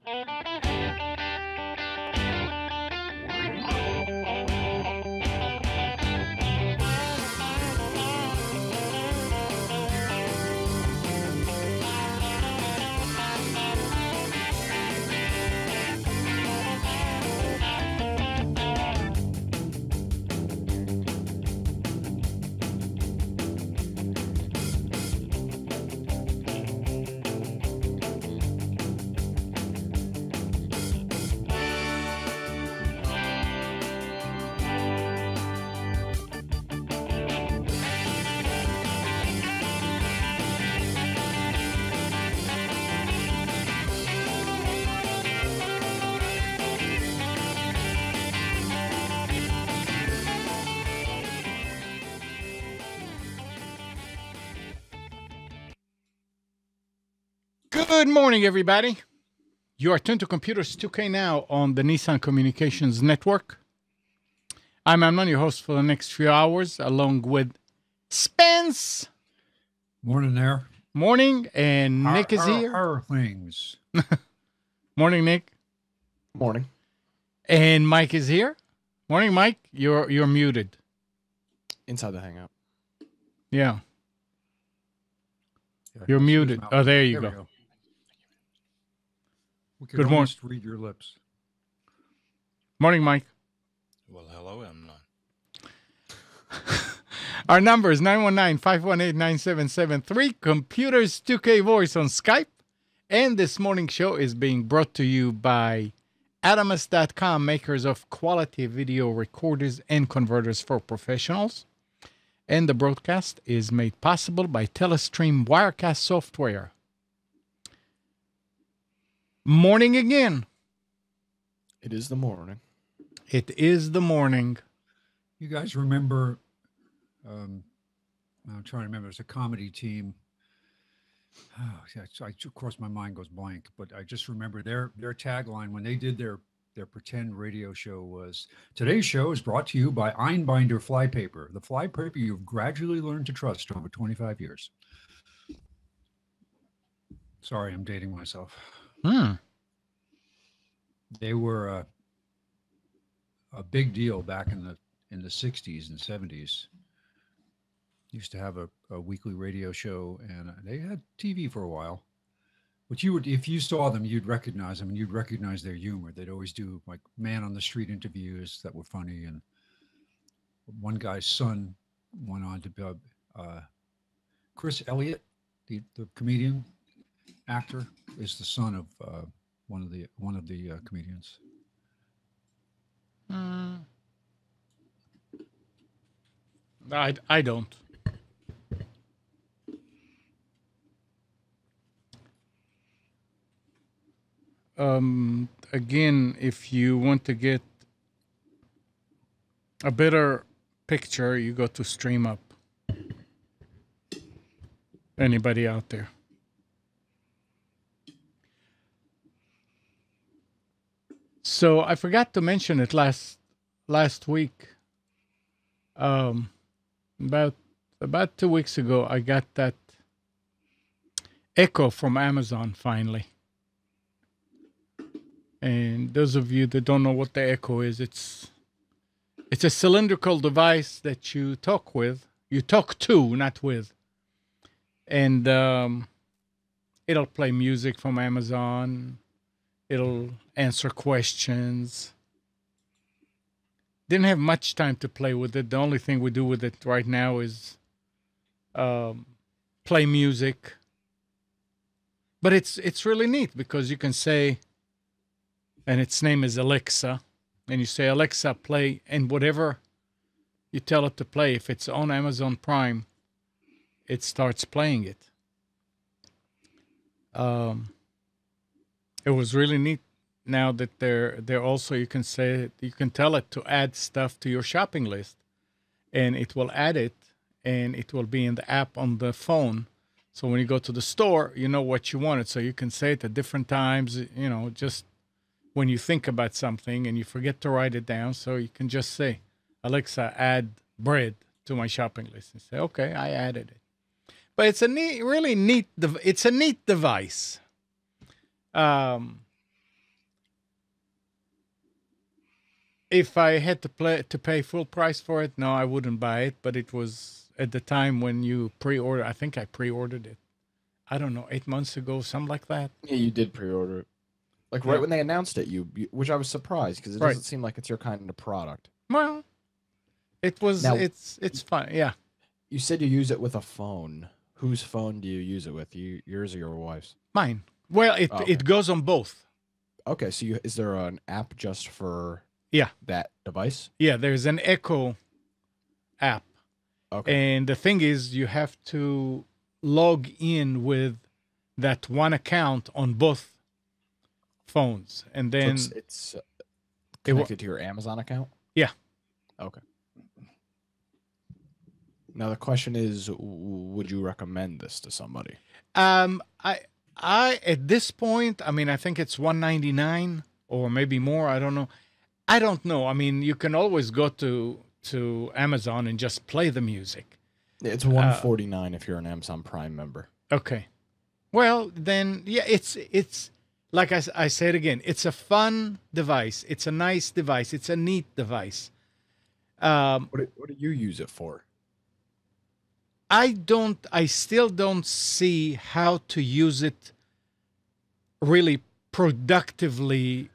Good morning, everybody. You are tuned to Computers 2K now on the Nissan Communications Network. I'm Amnon, your host for the next few hours, along with Spence. Morning there. Morning, and Nick is here. Our things. Morning, Nick. Morning. And Mike is here. Morning, Mike. You're muted. Inside the Hangout. Yeah. You're muted. Oh, there you go. We can Good morning. almost read your lips. Morning, Mike. Well, hello, Amnon. Our number is 919-518-9773. Computers 2K Voice on Skype. And this morning's show is being brought to you by Adamus.com, makers of quality video recorders and converters for professionals. And the broadcast is made possible by Telestream Wirecast software. Morning again. It is the morning. It is the morning. You guys remember, I'm trying to remember, it's a comedy team. Oh, yeah, of course, my mind goes blank, but I just remember their tagline when they did their pretend radio show was, today's show is brought to you by Einbinder Flypaper, the flypaper you've gradually learned to trust over 25 years. Sorry, I'm dating myself. They were a big deal back in the 60s and 70s. Used to have a weekly radio show, and they had TV for a while. But if you saw them, you'd recognize them, and you'd recognize their humor. They'd always do like man on the street interviews that were funny. And one guy's son went on to be Chris Elliott, the comedian actor, is the son of one of the comedians. I don't. Again, if you want to get a better picture, you go to StreamUp. Anybody out there? So I forgot to mention it last week. About 2 weeks ago, I got that Echo from Amazon finally. And those of you that don't know what the Echo is, it's a cylindrical device that you talk with. You talk to, not with. And it'll play music from Amazon. It'll answer questions. Didn't have much time to play with it. The only thing we do with it right now is play music. But it's really neat because you can say, and its name is Alexa, and you say, Alexa, play, and whatever you tell it to play, if it's on Amazon Prime, it starts playing it. It was really neat. Now that they're also, you can tell it to add stuff to your shopping list, and it will add it, and it will be in the app on the phone. So when you go to the store, you know what you wanted. So you can say it at different times, just when you think about something and you forget to write it down. So you can just say, Alexa, add bread to my shopping list, and say, okay, I added it. But it's a neat device. if I had to pay full price for it, no, I wouldn't buy it. But it was at the time when you pre-order. I think I pre-ordered it. I don't know, 8 months ago, something like that. Yeah, you did pre-order it. Like Yeah. right when they announced it, which I was surprised because it Right. doesn't seem like it's your kind of product. Well, it was. Now- It's fine. Yeah. You said you use it with a phone. Whose phone do you use it with? Yours or your wife's? Mine. Well, Oh, okay. it goes on both. Okay, so is there an app just for Yeah. that device? Yeah, there's an Echo app. Okay. And the thing is, you have to log in with that one account on both phones. And So then, it's It wa- connected to your Amazon account? Yeah. Okay. Now the question is, would you recommend this to somebody? I at this point, I mean, I think it's 199 or maybe more. I don't know. I don't know. I mean, you can always go to Amazon and just play the music. It's $149 if you're an Amazon Prime member. Okay. Well, then, yeah, it's like I said again, it's a fun device. It's a nice device. It's a neat device. What do you use it for? I still don't see how to use it really productively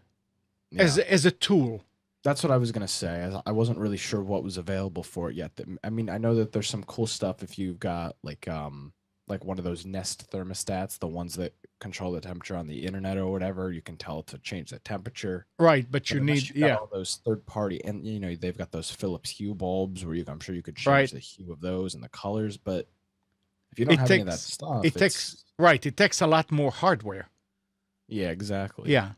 Yeah. as a tool. That's what I was gonna say. I wasn't really sure what was available for it yet. I mean, I know that there's some cool stuff if you've got like one of those Nest thermostats, the ones that control the temperature on the internet or whatever. You can tell it to change the temperature. Right, but But you unless need, you've got yeah, all those third party, and they've got those Philips Hue bulbs where I'm sure you could change Right. the hue of those and the colors. But if you don't It have any of that takes- stuff, it takes right. It takes a lot more hardware. yeah, exactly. Yeah.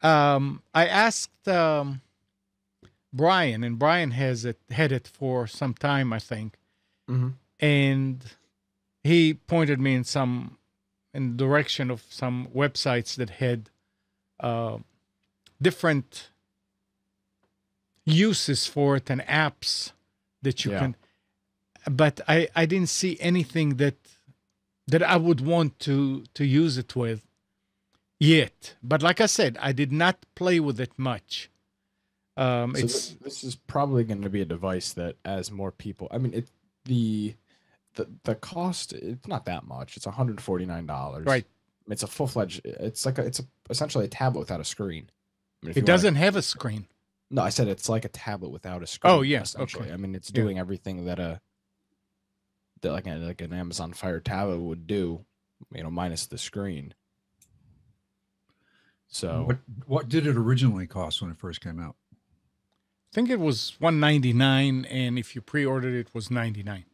I asked Brian, and Brian had it for some time, I think, Mhm. and he pointed me in the direction of some websites that had different uses for it and apps that you Yeah. can. But I didn't see anything that I would want to use it with yet. But like I said, I did not play with it much. So It's this is probably going to be a device that, as more people, I mean, the cost, it's not that much. It's $149. Right. It's a full-fledged. It's essentially a tablet without a screen. I mean, if it you wanna- doesn't have a screen. No, I said it's like a tablet without a screen. Oh, yeah, essentially. okay. I mean, it's Yeah. doing everything that like an Amazon Fire tablet would do, minus the screen. So What did it originally cost when it first came out? I think it was 199, and if you pre-ordered it, was 99.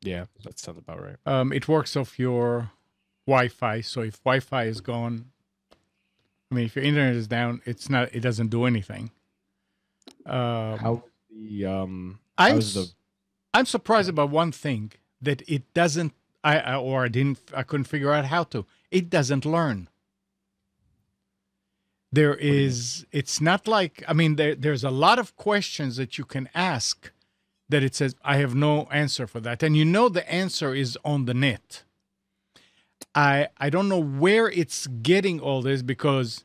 yeah, that sounds about right. It works off your Wi-Fi, so if Wi-Fi is gone, I mean, if your internet is down, it doesn't do anything. How the I'm how's the I'm surprised about one thing, that it doesn't. I couldn't figure out how to. It doesn't learn. There do you mean? is. It's not like. I mean, there's a lot of questions that you can ask that it says I have no answer for that, and the answer is on the net. I don't know where it's getting all this, because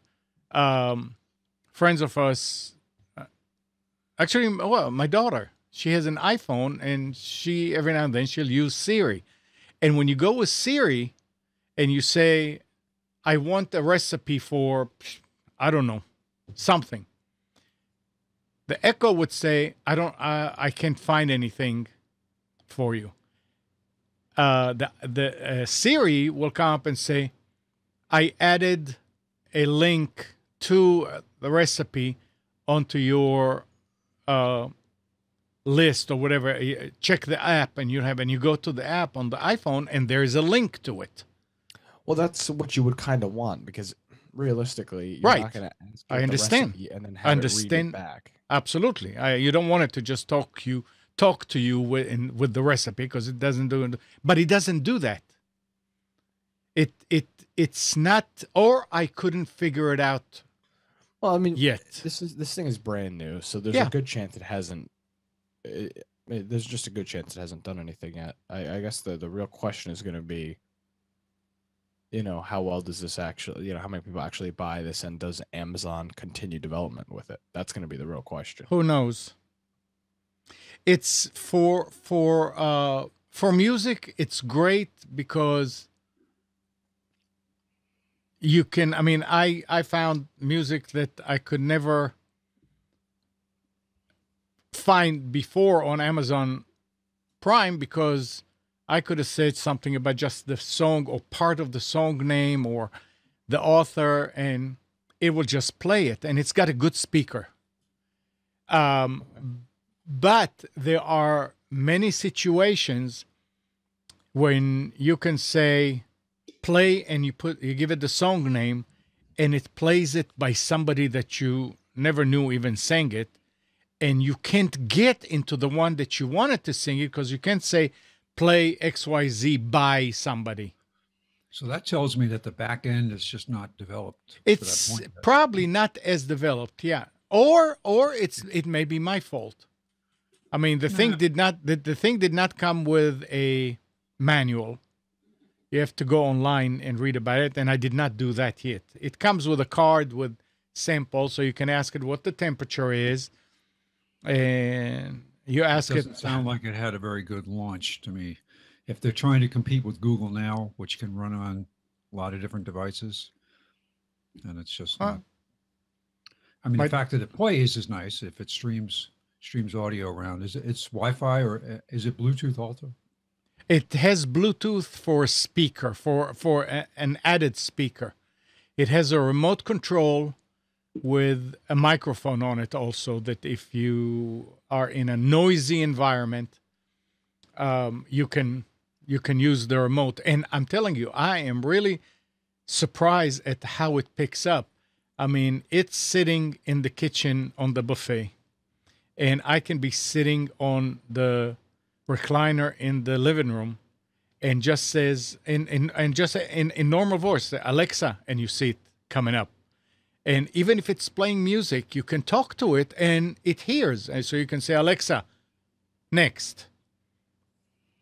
friends of us, actually, well, my daughter, she has an iPhone, and she every now and then she'll use Siri, and when you go with Siri, and you say, "I want a recipe for," I don't know, something. The Echo would say, I can't find anything for you." The Siri will come up and say, "I added a link to the recipe onto your list," or whatever. Check the app, and you go to the app on the iPhone, and there is a link to it. Well, that's what you would kind of want, because realistically, you're Right. not going to ask I it the understand. recipe and then I have understand. it read it back. Absolutely. You don't want it to just talk to you with the recipe, because it doesn't do it. But it doesn't do that. It's not, or I couldn't figure it out Well, I mean, yet. this thing is brand new, so there's Yeah. a good chance it hasn't. There's just a good chance it hasn't done anything yet. I guess the real question is going to be, how well does this actually, how many people actually buy this, and does Amazon continue development with it? That's going to be the real question. Who knows? It's for music. It's great because you can. I mean, I found music that I could never find before on Amazon Prime because I could have said something about just the song or part of the song name or the author, and it will just play it, and it's got a good speaker. But there are many situations when you can say play and you give it the song name and it plays it by somebody that you never knew even sang it, and you can't get into the one that you wanted to sing it because you can't say play XYZ by somebody. So that tells me that the back end is just not developed. It's to that point. probably not as developed, yeah. Or it may be my fault. I mean, the thing did not come with a manual. You have to go online and read about it, and I did not do that yet. It comes with a card with samples, so you can ask it what the temperature is, and you ask It it. doesn't sound like it had a very good launch to me. If they're trying to compete with Google now, which can run on a lot of different devices, and it's just not. I mean, the fact that it plays is nice. If it streams audio around, it's Wi-Fi or is it Bluetooth also? It has Bluetooth for a speaker, for an added speaker. It has a remote control with a microphone on it also, that if you are in a noisy environment, you can use the remote. And I'm telling you, I am really surprised at how it picks up. I mean, it's sitting in the kitchen on the buffet, and I can be sitting on the recliner in the living room and just says in normal voice, Alexa, and you see it coming up. And even if it's playing music, you can talk to it and it hears. And so you can say, Alexa, next.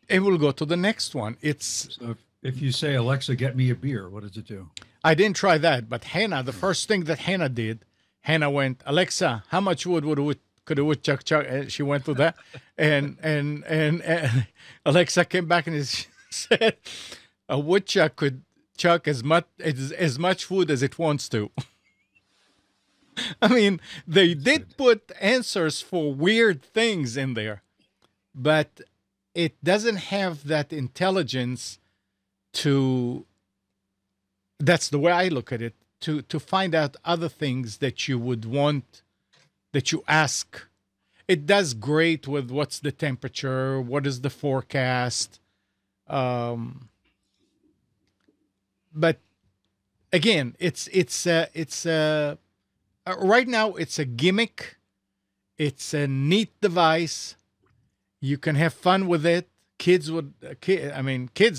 It will go to the next one. So if you say, Alexa, get me a beer, what does it do? I didn't try that, but Hannah, the first thing that Hannah did, Hannah went, Alexa, how much wood could a woodchuck chuck? And she went to that, and Alexa came back and said, a woodchuck could chuck as much wood as it wants to. I mean, they did put answers for weird things in there, but it doesn't have that intelligence to. That's the way I look at it. To find out other things that you would want, that you ask. It does great with what's the temperature, what is the forecast. But again, it's right now it's a gimmick. It's a neat device. You can have fun with it. Kids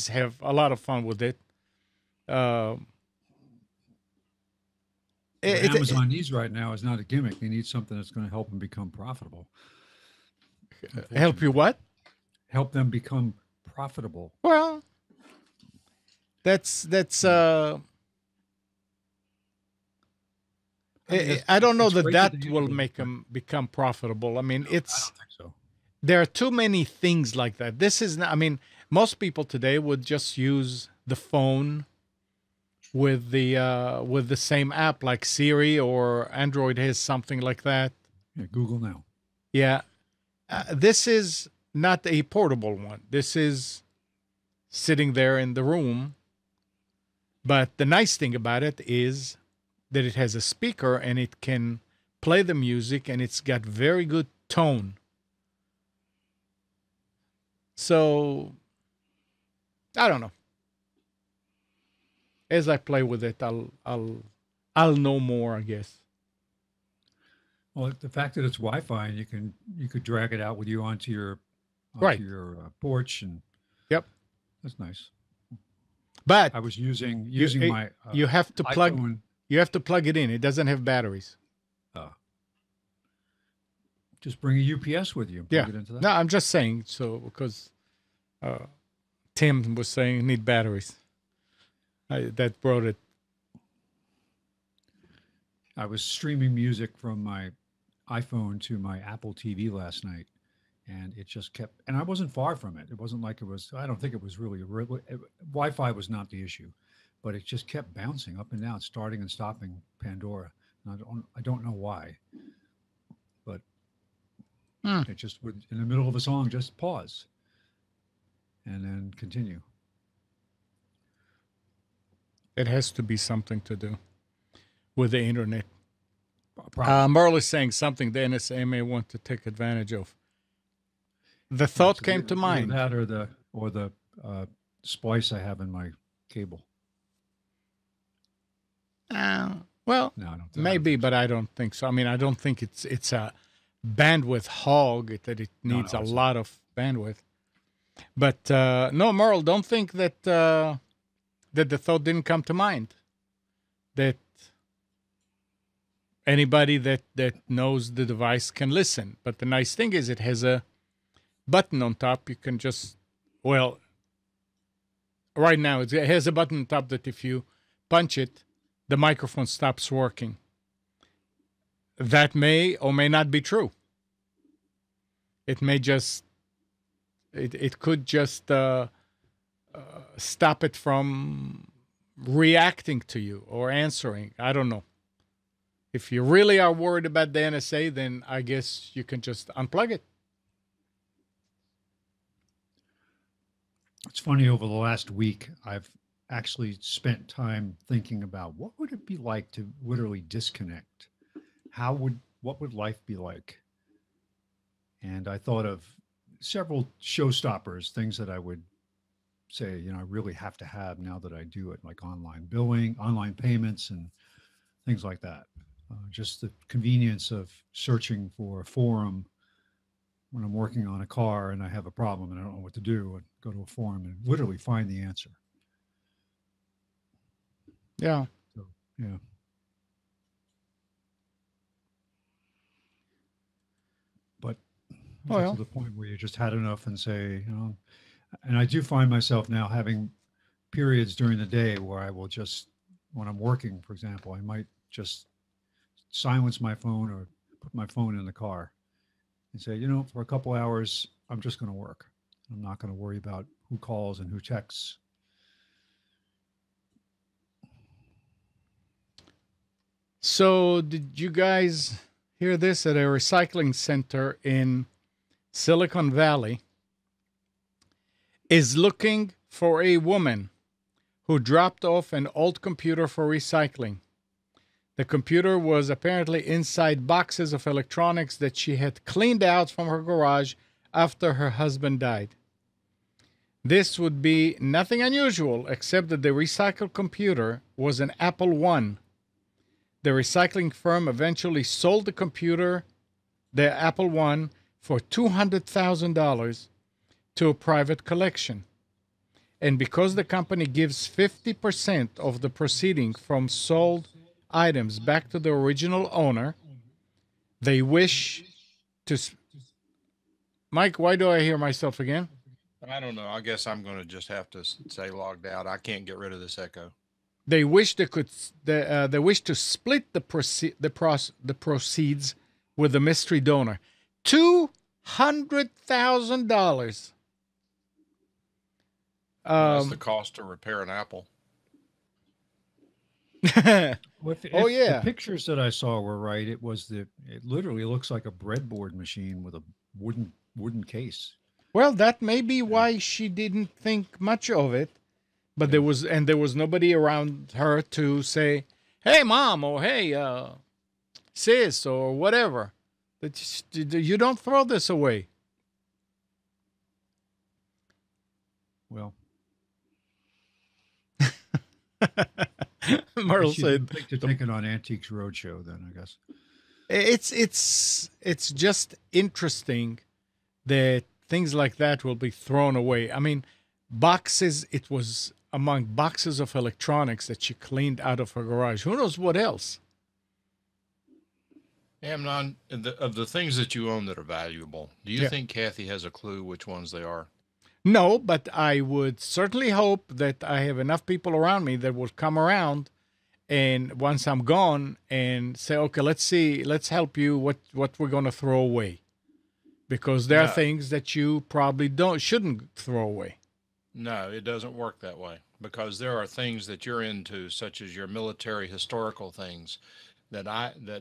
have a lot of fun with it. What Amazon needs right now is not a gimmick. They need something that's going to help them become profitable. Help you what? Help them become profitable. Well, that's I don't know that will make them become profitable. I mean, I don't think so. There are too many things like that. This is not, I mean, most people today would just use the phone with the same app, like Siri, or Android has something like that. Yeah, Google Now. Yeah. This is not a portable one. This is sitting there in the room. But the nice thing about it is that it has a speaker and it can play the music, and it's got very good tone. So, I don't know. As I play with it, I'll know more, I guess. Well, the fact that it's Wi-Fi and you could drag it out with you onto your Right. porch, and Yep. that's nice. But I was using you, my you have to plug iPhone. you have to plug it in. It doesn't have batteries. Just bring a UPS with you. And Yeah. plug it into that. No, I'm just saying so because Tim was saying need batteries. that brought it. I was streaming music from my iPhone to my Apple TV last night, and it just kept. And I wasn't far from it. It wasn't like it was. I don't think it was really. Wi-Fi was not the issue, but it just kept bouncing up and down, starting and stopping Pandora. And I don't know why, but it just would in the middle of a song just pause and then continue. It has to be something to do with the internet. Probably. Merle is saying something the NSA may want to take advantage of. The thought came to mind. That or the splice I have in my cable. Well, No, I don't. maybe, but I don't think so. I mean, I don't think it's a bandwidth hog that it needs a lot of bandwidth. But no, Merle, don't think that that the thought didn't come to mind. That anybody that knows the device can listen. But the nice thing is it has a button on top. You can just, well, right now it has a button on top that if you punch it, the microphone stops working. That may or may not be true. It may just, it could just stop it from reacting to you or answering. I don't know. If you really are worried about the NSA, then I guess you can just unplug it. It's funny, over the last week, I've actually spent time thinking about what would it be like to literally disconnect? What would life be like? And I thought of several showstoppers, things that I would say, I really have to have now that I do it, like online billing, online payments, and things like that. Just the convenience of searching for a forum when I'm working on a car and I have a problem and I don't know what to do, and go to a forum and literally find the answer. Yeah. So, yeah. But to the point where you just had enough and say, and I do find myself now having periods during the day where I will just, when I'm working, for example, I might just silence my phone or put my phone in the car and say, for a couple hours, I'm just going to work. I'm not going to worry about who calls and who texts. So did you guys hear this? At a recycling center in Silicon Valley is looking for a woman who dropped off an old computer for recycling. The computer was apparently inside boxes of electronics that she had cleaned out from her garage after her husband died. This would be nothing unusual except that the recycled computer was an Apple I. The recycling firm eventually sold the computer, the Apple I, for $200,000 to a private collection. And because the company gives 50% of the proceeding from sold items back to the original owner, they wish to... Mike, why do I hear myself again? I don't know. I guess I'm going to just have to say logged out. I can't get rid of this echo. They wish they could. They wish to split the proceeds with the mystery donor. $200,000. That's the cost to repair an Apple. If yeah. The pictures that I saw were right, it literally looks like a breadboard machine with a wooden case. Well, that may be why she didn't think much of it, but there was nobody around her to say, "Hey, mom," or "Hey, sis," or whatever. That you don't throw this away. Well, Merle said, "To take it on Antiques Roadshow." Then I guess it's just interesting that things like that will be thrown away. I mean, boxes. It was among boxes of electronics that she cleaned out of her garage. Who knows what else? Amnon, of the things that you own that are valuable, do you think Kathy has a clue which ones they are? No, but I would certainly hope that I have enough people around me that will come around, and once I'm gone, and say, okay, let's see, let's help you. What we're going to throw away, because there are No. things that you probably shouldn't throw away. No, it doesn't work that way because there are things that you're into, such as your military historical things, that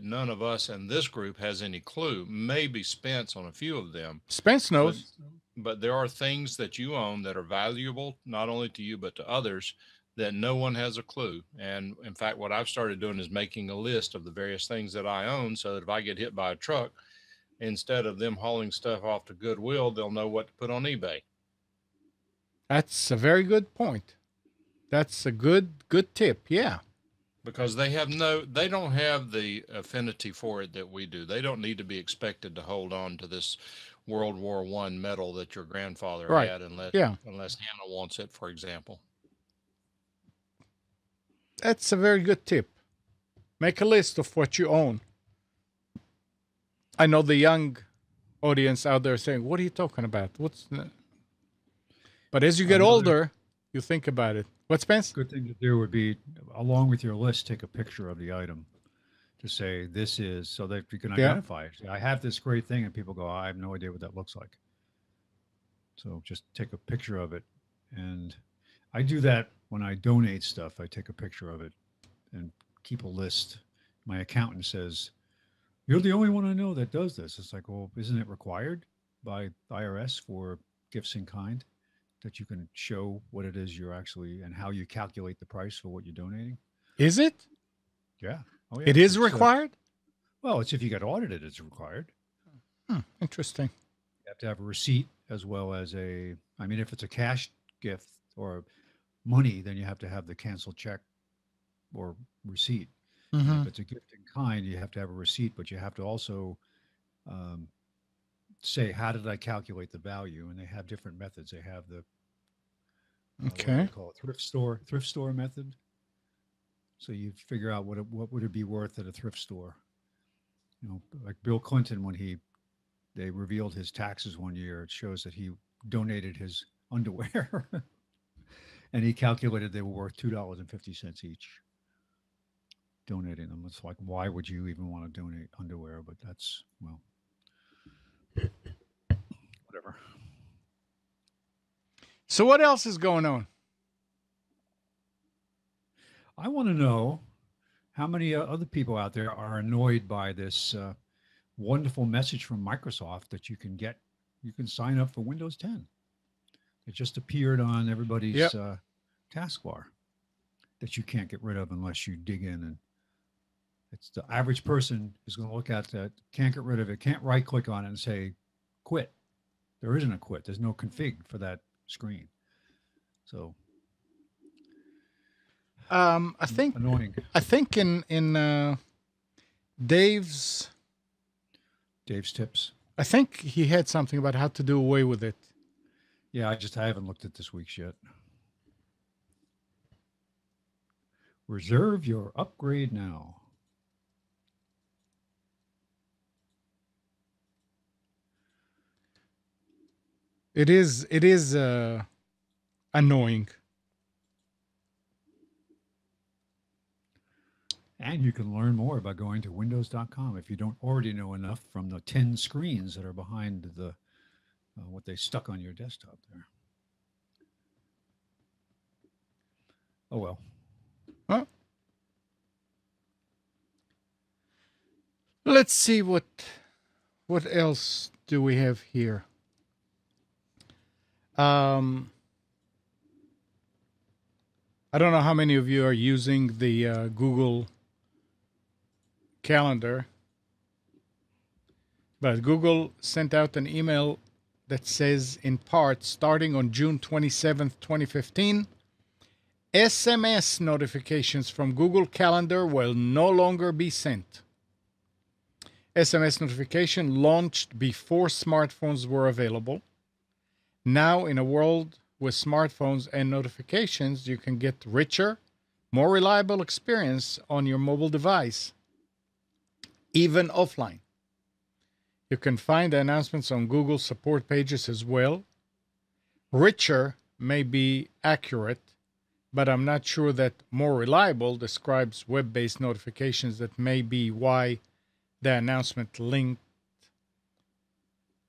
none of us in this group has any clue. Maybe Spence on a few of them, Spence but knows. but there are things that you own that are valuable not only to you but to others that no one has a clue. And in fact, what I've started doing is making a list of the various things that I own so that if I get hit by a truck, instead of them hauling stuff off to Goodwill, they'll know what to put on eBay. That's a very good point. That's a good tip. Yeah. Because they don't have the affinity for it that we do. They don't need to be expected to hold on to this World War I medal that your grandfather Right. had unless Yeah. Hannah wants it, for example. That's a very good tip. Make a list of what you own. I know the young audience out there saying, "What are you talking about? But as you get Another- older, you think about it. What, Spence? Good thing to do would be, along with your list, take a picture of the item to say this is, so that you can Yeah. identify it. I have this great thing, and people go, I have no idea what that looks like. So just take a picture of it. And I do that when I donate stuff. I take a picture of it and keep a list. My accountant says, you're the only one I know that does this. It's like, well, isn't it required by IRS for gifts in kind that you can show what it is you're actually and how you calculate the price for what you're donating? Is it? Yeah. Oh, yeah. It is It's, required? well, it's if you get audited, it's required. Interesting. You have to have a receipt as well as if it's a cash gift or money, then you have to have the canceled check or receipt. Mhm. If it's a gift in kind, you have to have a receipt, but you have to also say, how did I calculate the value? And they have different methods. They have the what do Okay. they call it? Thrift store method. So you figure out what would it be worth at a thrift store. You know, like Bill Clinton, when they revealed his taxes one year, it shows that he donated his underwear and he calculated they were worth $2.50 each. Donating them. It's like, why would you even want to donate underwear? But that's, well, whatever. So what else is going on? I want to know how many other people out there are annoyed by this wonderful message from Microsoft that you can sign up for Windows 10. It just appeared on everybody's Yep. taskbar that you can't get rid of unless you dig in, and it's the average person is going to look at that, can't get rid of it, can't right click on it and say quit. There isn't a quit. There's no config for that screen. So I think annoying. in Dave's, Tips. I think he had something about how to do away with it. Yeah, I haven't looked at this week's yet. Reserve your upgrade now. It is annoying. And you can learn more by going to windows.com if you don't already know enough from the 10 screens that are behind the what they stuck on your desktop there. Oh, well. Huh? Let's see what else do we have here. I don't know how many of you are using the Google Calendar, but Google sent out an email that says, in part, starting on June 27th, 2015, SMS notifications from Google Calendar will no longer be sent. SMS notification launched before smartphones were available. Now, in a world with smartphones and notifications, you can get richer, more reliable experience on your mobile device, even offline. You can find the announcements on Google support pages as well. Richer may be accurate, but I'm not sure that more reliable describes web-based notifications. That may be why the announcement link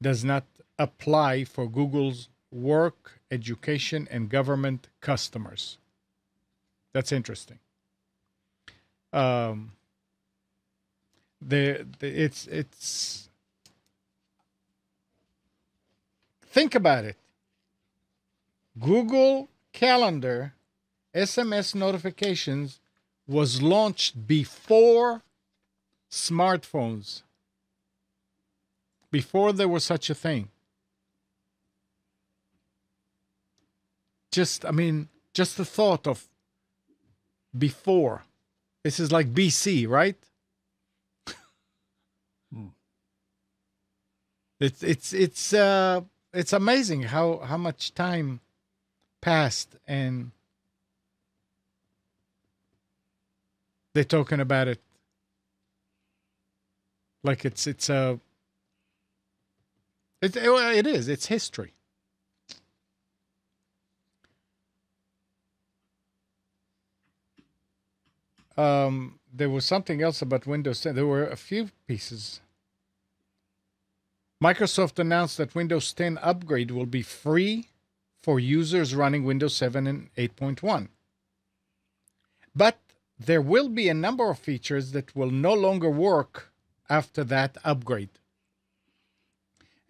does not apply for Google's work, education, and government customers. That's interesting. It's think about it. Google Calendar SMS notifications was launched before smartphones, before there was such a thing. Just the thought of before. This is like BC, right? It's amazing how much time passed, and they're talking about it like it is. It's history. There was something else about Windows 10. There were a few pieces. Microsoft announced that Windows 10 upgrade will be free for users running Windows 7 and 8.1. But there will be a number of features that will no longer work after that upgrade.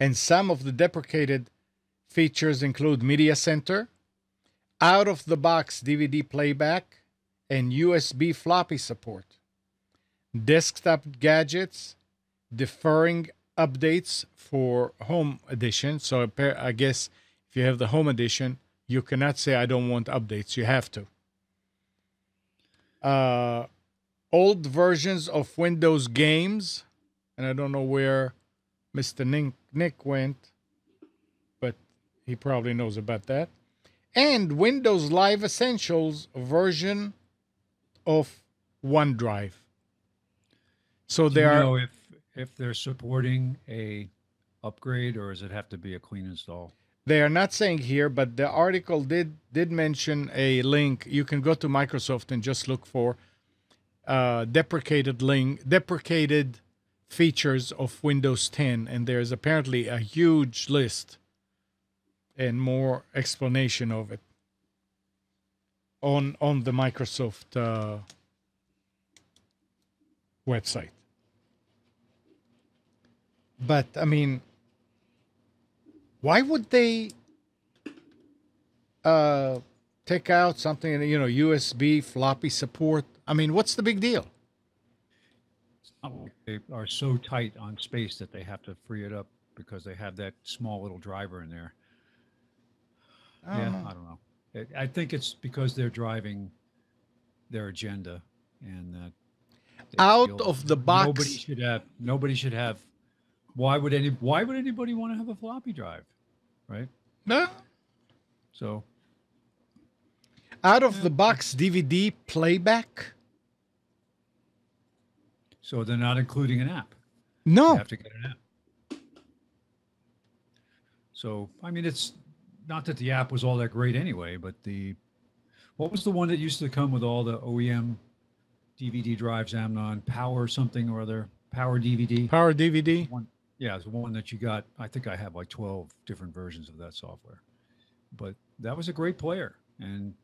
And some of the deprecated features include Media Center, out-of-the-box DVD playback, and USB floppy support. Desktop gadgets, deferring updates for Home Edition. So I guess if you have the Home Edition, you cannot say I don't want updates. You have to. Old versions of Windows games, and I don't know where Mr. Nick went, but he probably knows about that. And Windows Live Essentials version of OneDrive. So Do you know if they're supporting a upgrade, or does it have to be a clean install? They are not saying here, but the article did mention a link. You can go to Microsoft and just look for deprecated features of Windows 10, and there's apparently a huge list and more explanation of it on the Microsoft website. But I mean, why would they take out something, USB floppy support? I mean, what's the big deal? They are so tight on space that they have to free it up because they have that small little driver in there. I don't know. I think it's because they're driving their agenda, and that out of the box. Nobody should have. Why would anybody want to have a floppy drive, right? No. So, out of the box DVD playback. So they're not including an app. No. You have to get an app. So, I mean, it's not that the app was all that great anyway, but what was the one that used to come with all the OEM DVD drives, Amnon, Power something or other, Power DVD? Power DVD? Yeah, it's the one that you got. I think I have like 12 different versions of that software. But that was a great player. And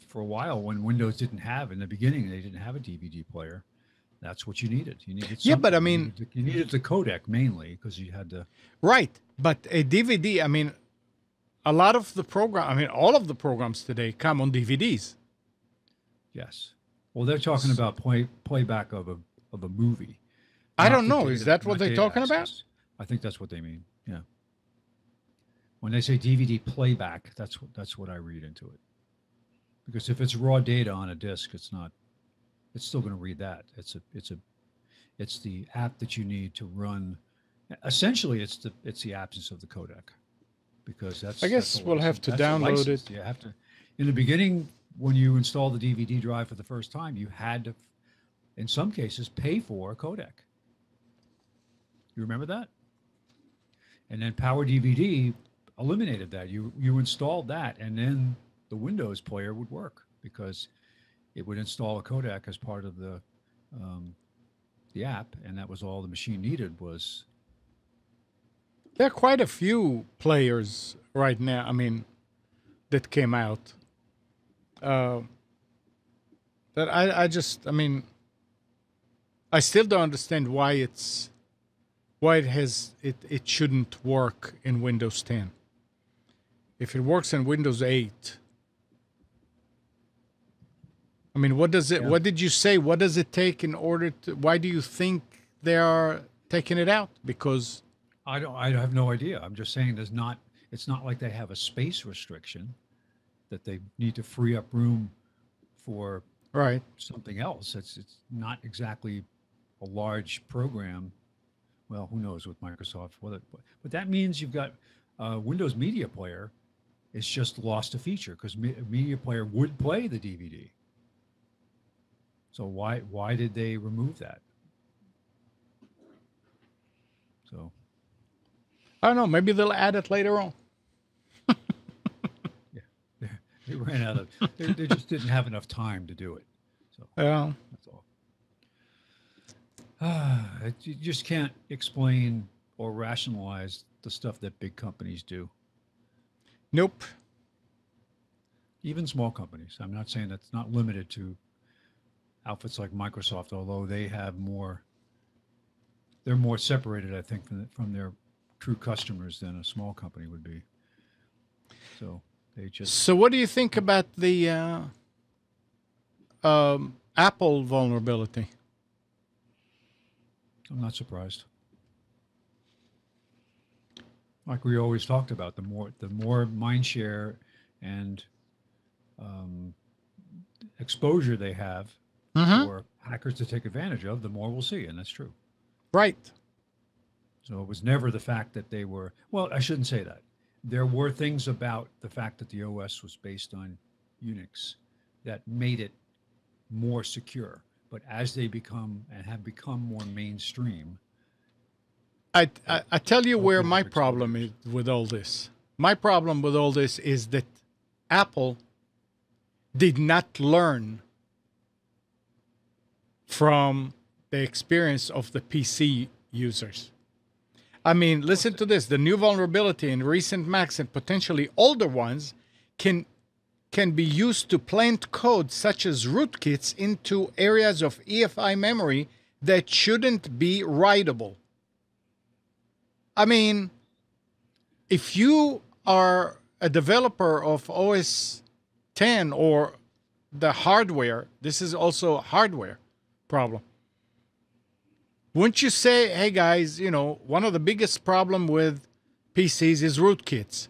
for a while, when Windows didn't have, in the beginning, they didn't have a DVD player. That's what you needed. You needed something. Yeah, but I mean, you needed the codec mainly because you had to. Right, but a DVD. I mean, a lot of the all of the programs today come on DVDs. Yes. Well, they're talking about playback of a movie. I don't know. Is that what they're talking about? I think that's what they mean. Yeah. When they say DVD playback, that's what I read into it. Because if it's raw data on a disc, it's still going to read that. It's the app that you need to run. Essentially, it's the absence of the codec, because I guess we'll have to download it. You have to. In the beginning, when you install the DVD drive for the first time, you had to, in some cases, pay for a codec. You remember that? And then Power DVD eliminated that. You installed that, and then the Windows player would work because it would install a codec as part of the app, and that was all the machine needed was. There are quite a few players right now. I mean, that came out. That I mean, I still don't understand why it shouldn't work in Windows 10. If it works in Windows 8, I mean, what does it? Yeah. What did you say? What does it take in order to? Why do you think they are taking it out? Because I have no idea. I'm just saying it's not like they have a space restriction that they need to free up room for right, something else. It's not exactly a large program. Well, who knows with Microsoft? But that means you've got Windows Media Player. It's just lost a feature because Media Player would play the DVD. So why did they remove that? So I don't know. Maybe they'll add it later on. yeah, they ran out of. They just didn't have enough time to do it. So Yeah. that's all. You just can't explain or rationalize the stuff that big companies do. Nope. Even small companies. I'm not saying that's not limited to outfits like Microsoft, although they have more. They're more separated, I think, from their true customers than a small company would be. So they just. So, what do you think about the Apple vulnerability? I'm not surprised. Like we always talked about, the more mind share and exposure they have for hackers to take advantage of, the more we'll see, and that's true. Right. So it was never the fact that they were. Well, I shouldn't say that. There were things about the fact that the OS was based on Unix that made it more secure. But as they become and have become more mainstream, I tell you where Open my up problem is exposures. with all this. My problem with all this is that Apple did not learn from the experience of the PC users. I mean, listen to this. The new vulnerability in recent Macs and potentially older ones can be used to plant code such as rootkits into areas of EFI memory that shouldn't be writable. I mean, if you are a developer of OS 10 or the hardware, this is also a hardware problem. Wouldn't you say, hey guys, one of the biggest problem with PCs is rootkits.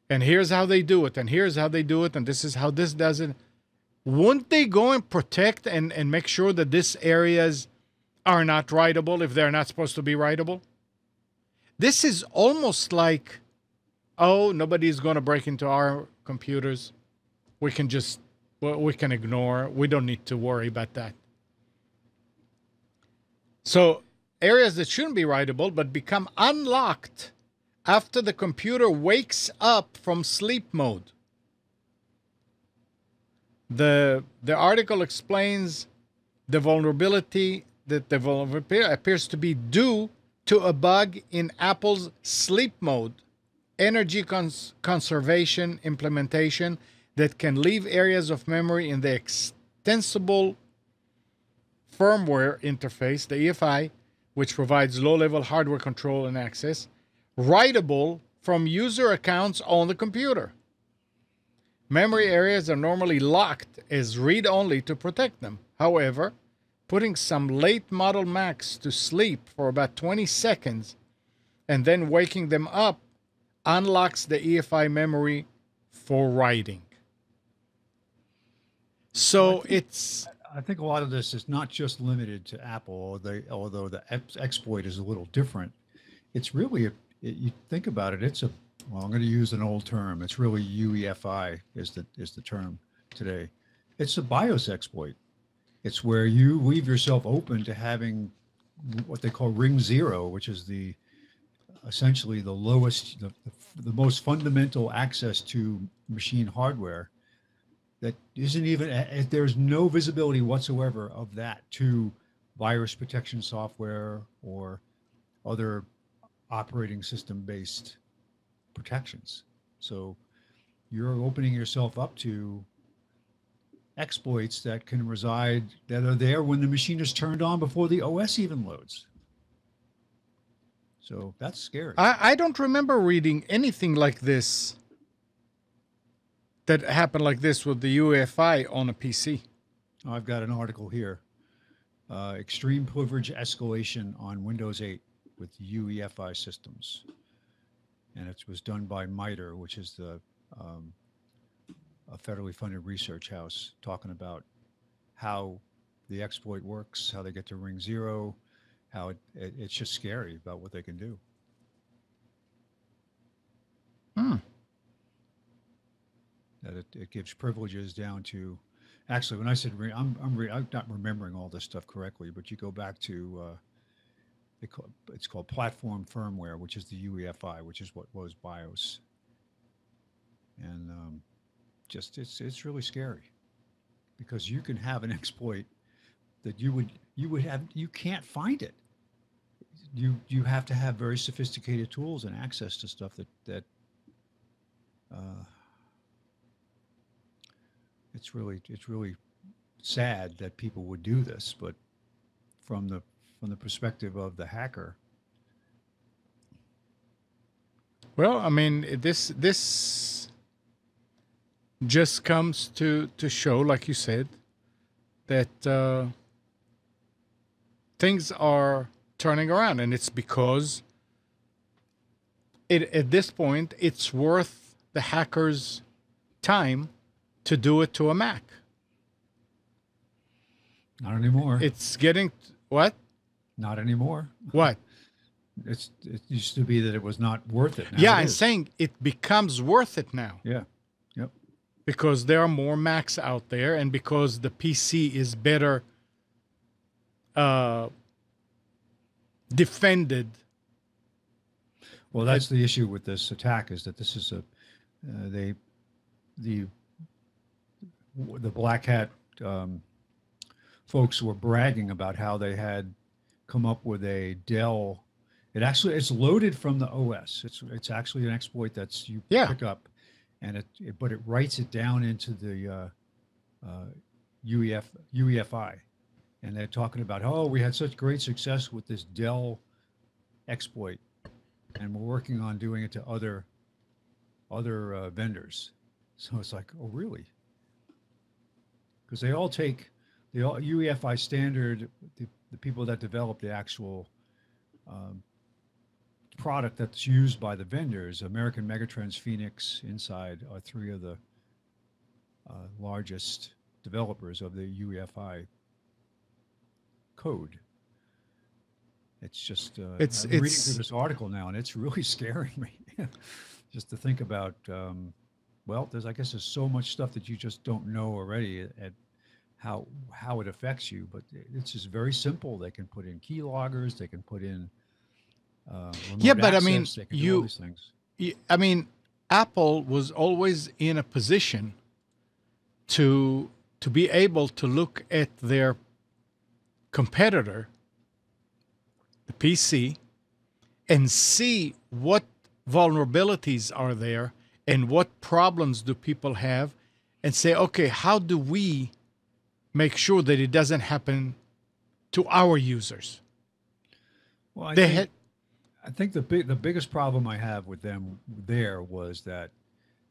And here's how they do it, and here's how they do it, and this is how this does it. Wouldn't they go and protect and make sure that these areas are not writable if they're not supposed to be writable? This is almost like, oh, nobody's going to break into our computers. We can ignore. We don't need to worry about that. So areas that shouldn't be writable but become unlocked after the computer wakes up from sleep mode. The article explains the vulnerability appears to be due to a bug in Apple's sleep mode energy conservation implementation that can leave areas of memory in the extensible firmware interface, the EFI, which provides low-level hardware control and access, writable from user accounts on the computer. Memory areas are normally locked as read-only to protect them. However, putting some late model Macs to sleep for about 20 seconds and then waking them up unlocks the EFI memory for writing. So I think a lot of this is not just limited to Apple, although the exploit is a little different. It's really, you think about it, I'm going to use an old term. It's really UEFI is the term today. It's a BIOS exploit. It's where you leave yourself open to having what they call ring zero, which is the essentially the lowest, the most fundamental access to machine hardware that isn't even, there's no visibility whatsoever of that to virus protection software or other operating system based protections. So you're opening yourself up to exploits that can reside, that are there when the machine is turned on before the OS even loads. So that's scary. I don't remember reading anything like this that happened like this with the UEFI on a PC. I've got an article here. Extreme privilege escalation on Windows 8 with UEFI systems. And it was done by MITRE, which is a federally funded research house, talking about how the exploit works, how they get to ring zero, how it's just scary about what they can do. That it gives privileges down to, actually, when I said I'm not remembering all this stuff correctly, but you go back to it's called platform firmware, which is the UEFI, which is what was BIOS, and just it's really scary because you can have an exploit that you would have, you can't find it. You have to have very sophisticated tools and access to stuff that it's really sad that people would do this, but from the perspective of the hacker. Well, I mean, this just comes to show, like you said, that things are turning around, and it's because at this point it's worth the hacker's time to do it to a Mac. Not anymore. It's getting what? Not anymore. What? It used to be that it was not worth it. Now yeah, it I'm is. saying it becomes worth it now. Yeah. Yep. Because there are more Macs out there, and because the PC is better defended. Well, that's the issue with this attack, is that this is the Black Hat folks were bragging about how they had come up with a Dell. It's loaded from the OS. It's actually an exploit that's you pick up, and but it writes it down into the UEFI, and they're talking about, oh, we had such great success with this Dell exploit, and we're working on doing it to other vendors. So it's like, oh, really? Because they all take the UEFI standard, the people that develop the actual product that's used by the vendors, American Megatrends, Phoenix, Inside, are three of the largest developers of the UEFI code. It's just, I'm reading through this article now, and it's really scaring me just to think about, well, I guess there's so much stuff that you just don't know already at how it affects you, but it's just very simple. They can put in keyloggers, they can put in remote but access, I mean, they can do all these things. I mean, Apple was always in a position to be able to look at their competitor, the PC, and see what vulnerabilities are there and what problems do people have, and say, okay, how do we make sure that it doesn't happen to our users? Well, I think the biggest problem I have with them there was that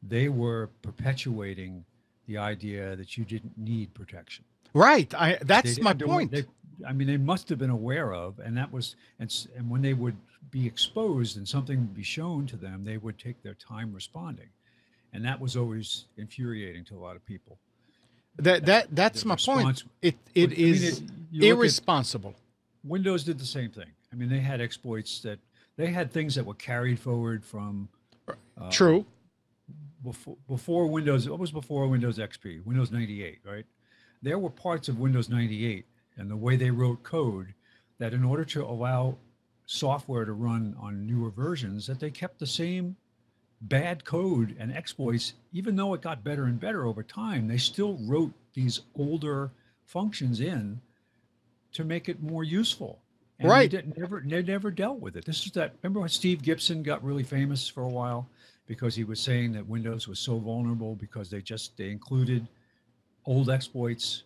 they were perpetuating the idea that you didn't need protection. Right. That's my point. They must have been aware of, and that was, and when they would be exposed and something would be shown to them, they would take their time responding, and that was always infuriating to a lot of people. That's my point. It is irresponsible. Windows did the same thing. I mean, they had exploits that they had things that were carried forward from true before Windows. What was before Windows XP? Windows 98, right? There were parts of Windows 98 and the way they wrote code that, in order to allow software to run on newer versions, that they kept the same bad code and exploits, even though it got better and better over time. They still wrote these older functions in to make it more useful. And Right. they never dealt with it. This is that. Remember when Steve Gibson got really famous for a while because he was saying that Windows was so vulnerable because they included old exploits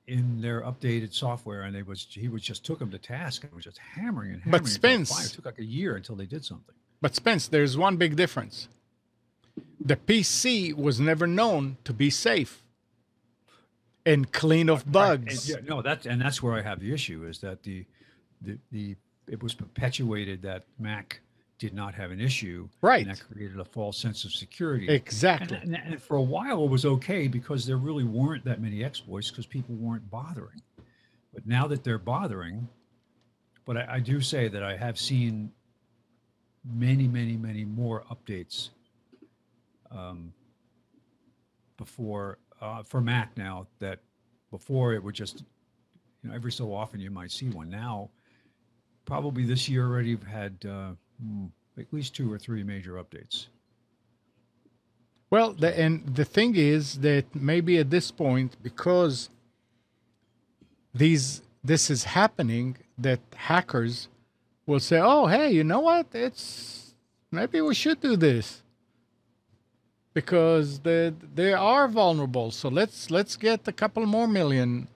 in their updated software, and he just took them to task and was just hammering and hammering. But until finally Spence, it took like a year until they did something. but Spence, there's one big difference. The PC was never known to be safe and clean of bugs. And, yeah, no, that's where I have the issue is that it was perpetuated that Mac did not have an issue, Right. And that created a false sense of security. Exactly. And for a while it was okay because there really weren't that many exploits because people weren't bothering. But now that they're bothering, but I do say that I have seen many, many, many more updates before for Mac now that before it would just, every so often you might see one. Now, probably this year already have had at least 2 or 3 major updates. Well, and the thing is that maybe at this point, because this is happening, that hackers will say, "Oh, hey, you know what? Maybe we should do this because they are vulnerable. So let's get a couple more million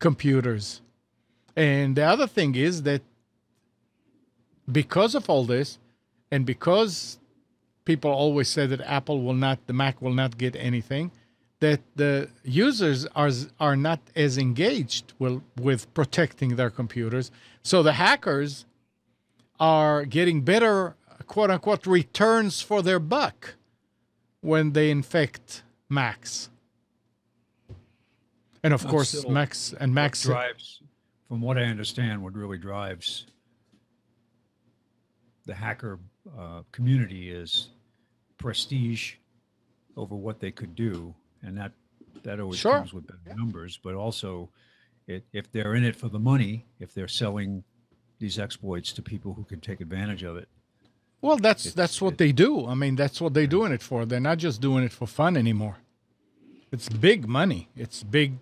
computers." And the other thing is that because of all this, and because people always say that the Mac will not get anything, that the users are not as engaged with protecting their computers. So the hackers are getting better, quote unquote, returns for their buck when they infect Macs. And of course, Still, Macs drives, from what I understand, what really drives the hacker community is prestige over what they could do, and that always Sure. comes with better numbers. But also, if they're in it for the money, if they're selling these exploits to people who can take advantage of it. Well, that's what they do. I mean, that's what they're doing it for. They're not just doing it for fun anymore. It's big money. It's big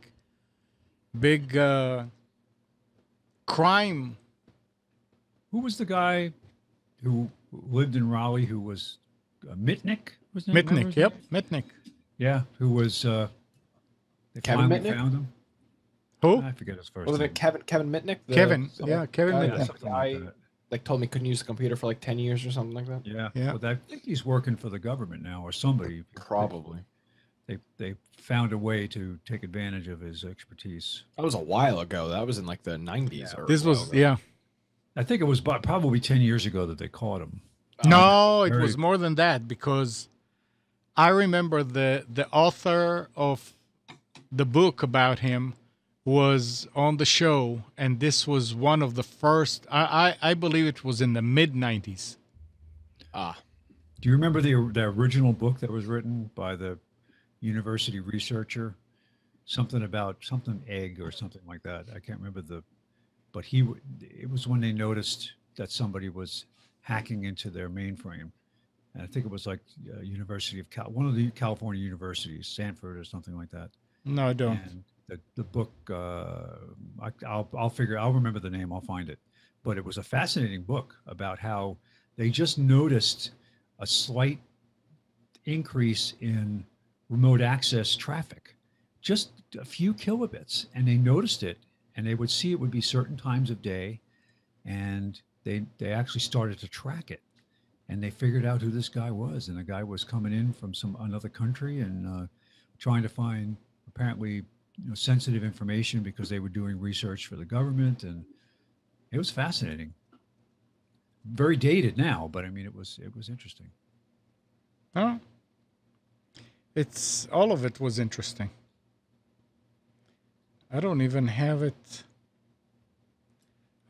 crime. Who was the guy who lived in Raleigh who was Mitnick? Was his name? Remember Mitnick, his yep, name? Mitnick. Yeah, who was they Kevin finally Mitnick? found him. Who? I forget his first Wasn't name. it Kevin Mitnick? Kevin. some Yeah, Kevin guy- Mitnick. Yeah, something like that. like told me couldn't use the computer for like 10 years or something like that. Yeah, Yeah. But I think he's working for the government now or somebody. Probably. They found a way to take advantage of his expertise. That was a while ago. That was in like the 90s. Or This a while was, ago. yeah. I think it was probably 10 years ago that they caught him. No, it very- was more than that because I remember the author of the book about him was on the show, and this was one of the first. I believe it was in the mid-90s. Ah, Do you remember the original book that was written by the university researcher? Something about something egg or something like that. I can't remember but it was when they noticed that somebody was hacking into their mainframe. And I think it was like University of one of the California universities, Stanford or something like that. No, I don't. And the book, I'll remember the name, I'll find it. But it was a fascinating book about how they just noticed a slight increase in remote access traffic, just a few kilobits, and they noticed it, and they would see it would be certain times of day, and they actually started to track it, and they figured out who this guy was, and the guy was coming in from another country and trying to find apparently sensitive information because they were doing research for the government, and it was fascinating. Very dated now, but I mean it was interesting. Oh, all of it was interesting. I don't even have it.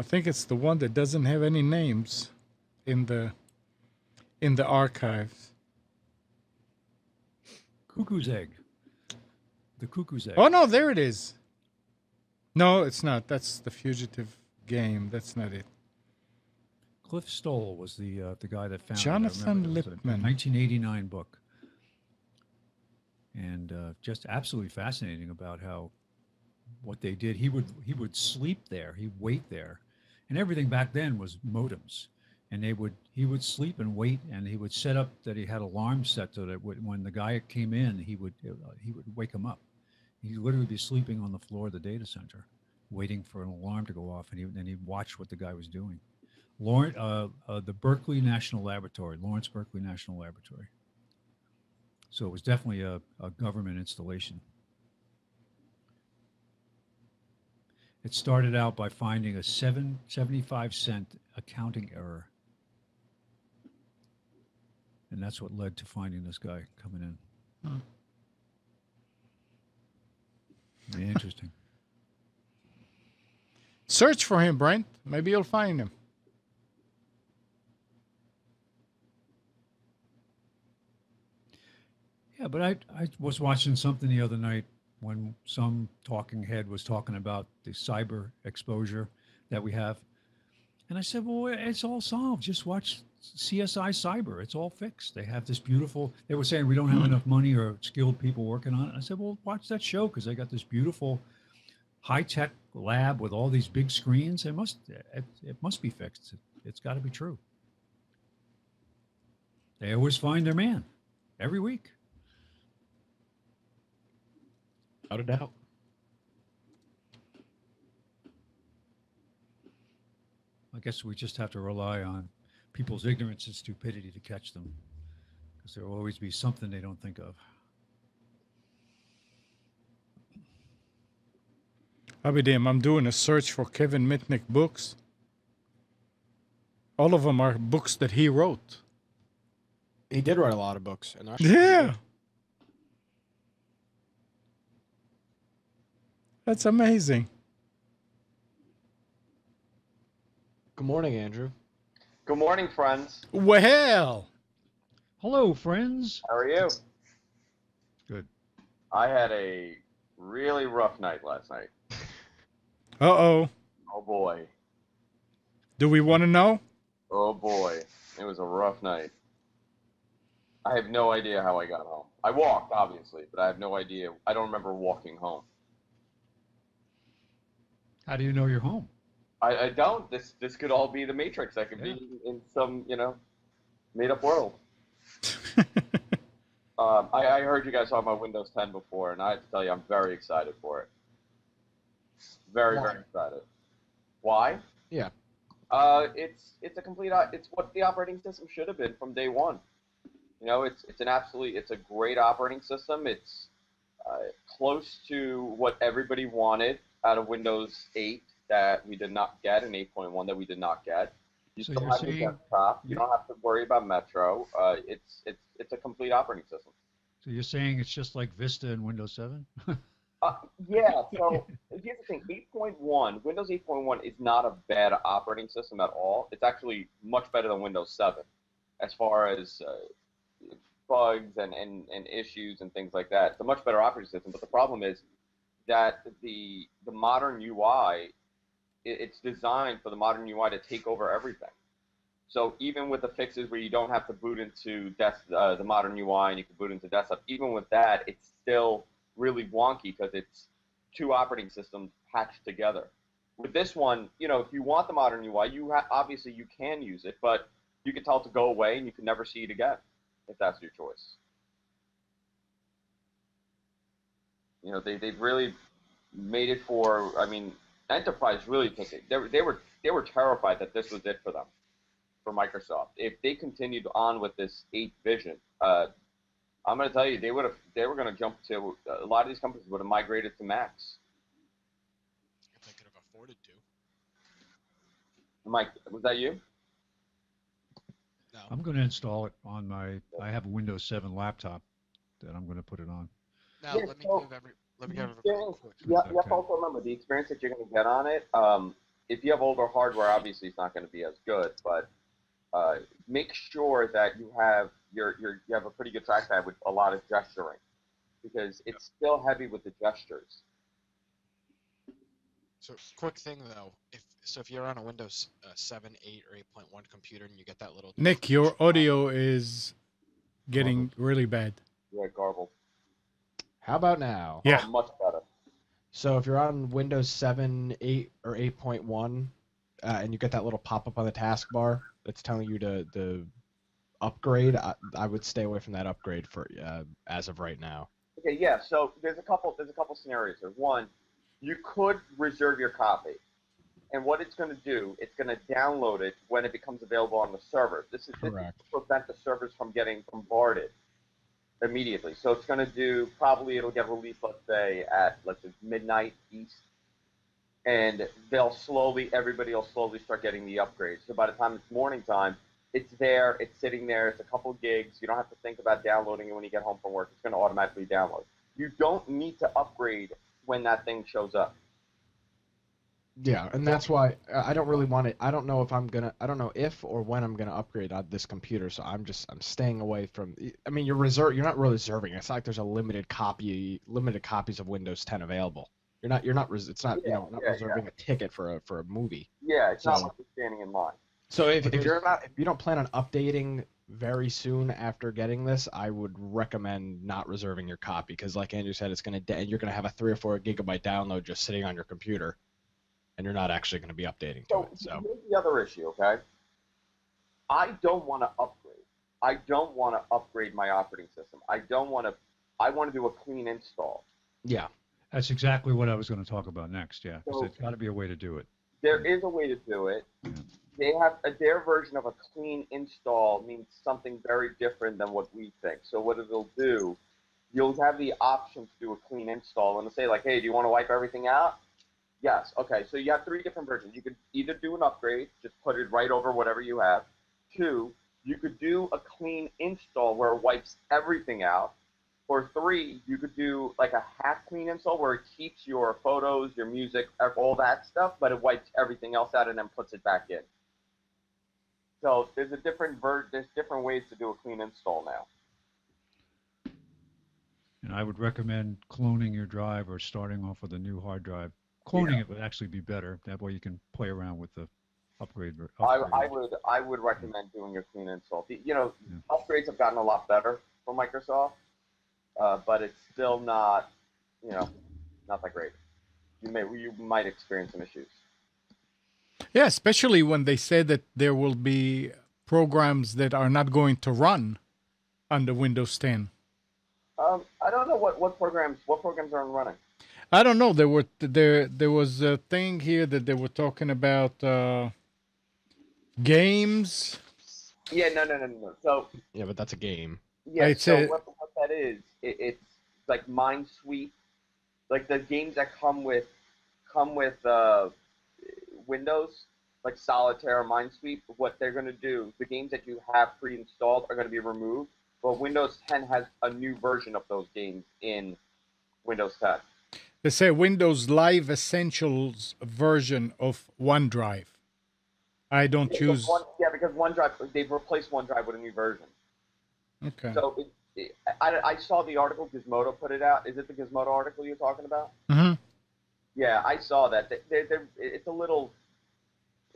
I think it's the one that doesn't have any names in the archives. Cuckoo's egg. The cuckoo's egg. Oh no, there it is. No, it's not. That's the Fugitive Game. That's not it. Cliff Stoll was the guy that found Jonathan it. It was a Lippmann. 1989 book, and just absolutely fascinating about what they did. He would sleep there. He'd wait there, and everything back then was modems, and he would sleep and wait, and he would set up that he had alarms set so that when the guy came in, he would wake him up. He'd literally be sleeping on the floor of the data center, waiting for an alarm to go off, and he'd watch what the guy was doing. The Berkeley National Laboratory, Lawrence Berkeley National Laboratory. So it was definitely a government installation. It started out by finding a 75-cent accounting error. And that's what led to finding this guy coming in. Hmm. Very interesting. Search for him, Brent. Maybe you'll find him. Yeah, but I was watching something the other night when some talking head was talking about the cyber exposure that we have. And I said, well, it's all solved. Just watch CSI Cyber. It's all fixed. They have this beautiful, they were saying we don't have enough money or skilled people working on it. I said, well, watch that show because they got this beautiful high-tech lab with all these big screens. It must be fixed. It's got to be true. They always find their man every week. Without a doubt. I guess we just have to rely on people's ignorance and stupidity to catch them, because there will always be something they don't think of. I'll be damned. I'm doing a search for Kevin Mitnick books. All of them are books that he wrote. He did write a lot of books. And Yeah. That's amazing. Good morning, Andrew. Good morning, friends. Well. Hello, friends. How are you? Good. I had a really rough night last night. Uh-oh. Oh, boy. Do we want to know? Oh, boy. It was a rough night. I have no idea how I got home. I walked, obviously, but I have no idea. I don't remember walking home. How do you know you're home? I don't. This could all be the Matrix. I could be in some, made-up world. I heard you guys talk about Windows 10 before, and I have to tell you, I'm very excited for it. Very excited. Why? Yeah. It's a complete. It's what the operating system should have been from day one. It's a great operating system. It's close to what everybody wanted out of Windows 8 that we did not get, and 8.1 that we did not get. You So still you're have your saying- desktop. You don't have to worry about Metro. It's a complete operating system. So you're saying it's just like Vista and Windows 7? Yeah, so here's the thing. 8.1, Windows 8.1 is not a bad operating system at all. It's actually much better than Windows 7 as far as bugs and issues and things like that. It's a much better operating system, but the problem is that the modern UI, it's designed for the modern UI to take over everything. So even with the fixes where you don't have to boot into the modern UI and you can boot into desktop, even with that, it's still really wonky because it's two operating systems patched together. With this one, if you want the modern UI, obviously you can use it, but you can tell it to go away and you can never see it again if that's your choice. They've really made it for. I mean, Enterprise really took it. They were terrified that this was it for them, for Microsoft. If they continued on with this 8 vision, I'm going to tell you, they were going to jump to, a lot of these companies would have migrated to Macs. If they could have afforded to. Mike, was that you? No. I'm going to install it on I have a Windows 7 laptop that I'm going to put it on. Now, Yeah, let me so give everybody experience, quick. you have Okay. to also remember the experience that you're going to get on it. If you have older hardware, obviously it's not going to be as good, but make sure that you have you have a pretty good trackpad with a lot of gesturing, because it's still heavy with the gestures. So, quick thing though, So if you're on a Windows 7, 8, or 8.1 computer and you get that little Nick, your notification pop- audio is getting really bad. Yeah, garbled. How about now? Yeah. Oh, much better. So if you're on Windows 7, 8, or 8.1, and you get that little pop-up on the taskbar that's telling you to upgrade, I would stay away from that upgrade for as of right now. Okay, yeah. So there's a couple scenarios here. One, you could reserve your copy, and what it's going to do, it's going to download it when it becomes available on the server. This is Correct. to prevent the servers from getting bombarded immediately. So it's going to do, probably it'll get released, let's say at midnight East, and everybody will slowly start getting the upgrades. So by the time it's morning time, it's there, it's sitting there, it's a couple gigs. You don't have to think about downloading it when you get home from work. It's going to automatically download. You don't need to upgrade when that thing shows up. Yeah, and that's why I don't really want it. I don't know if or when I'm gonna upgrade on this computer. So I'm staying away from. I mean, you're not really reserving. It's not like there's a limited copies of Windows 10 available. It's not reserving a ticket for a movie. Yeah, it's not So- like you're standing in line. So if you don't plan on updating very soon after getting this, I would recommend not reserving your copy because, like Andrew said, you're gonna have a 3 or 4 gigabyte download just sitting on your computer, and you're not actually going to be updating to it. So Here's the other issue, okay? I don't want to upgrade. I don't want to upgrade my operating system. I want to do a clean install. yeah, That's exactly what I was going to talk about next. Yeah, 'cause So- there's got to be a way to do it. There is a way to do it. They have their version of a clean install means something very different than what we think. So what it'll do, you'll have the option to do a clean install and it'll say like, hey, do you want to wipe everything out? Yes. Okay. So you have 3 different versions. You could either do an upgrade, just put it right over whatever you have. 2, you could do a clean install where it wipes everything out. Or 3, you could do like a half clean install where it keeps your photos, your music, all that stuff, but it wipes everything else out and then puts it back in. So there's different ways to do a clean install now. And I would recommend cloning your drive or starting off with a new hard drive. Cloning it would actually be better. That way you can play around with the upgrade. I would recommend doing a clean install. Upgrades have gotten a lot better for Microsoft, but it's still not that great. You might experience some issues. Yeah, especially when they say that there will be programs that are not going to run under Windows 10. I don't know what programs are running. I don't know. There was a thing here that they were talking about games. Yeah, no. So yeah, but that's a game. yeah, It's so a- what that is, it's like Minesweep, like the games that come with Windows, like Solitaire or Minesweep. What they're going to do, the games that you have pre-installed are going to be removed. But Windows 10 has a new version of those games in Windows 10. They say Windows Live Essentials version of OneDrive. I don't use. Because OneDrive, they've replaced OneDrive with a new version. Okay. So I saw the article, Gizmodo put it out. Is it the Gizmodo article you're talking about? Mm-hmm. Yeah, I saw that.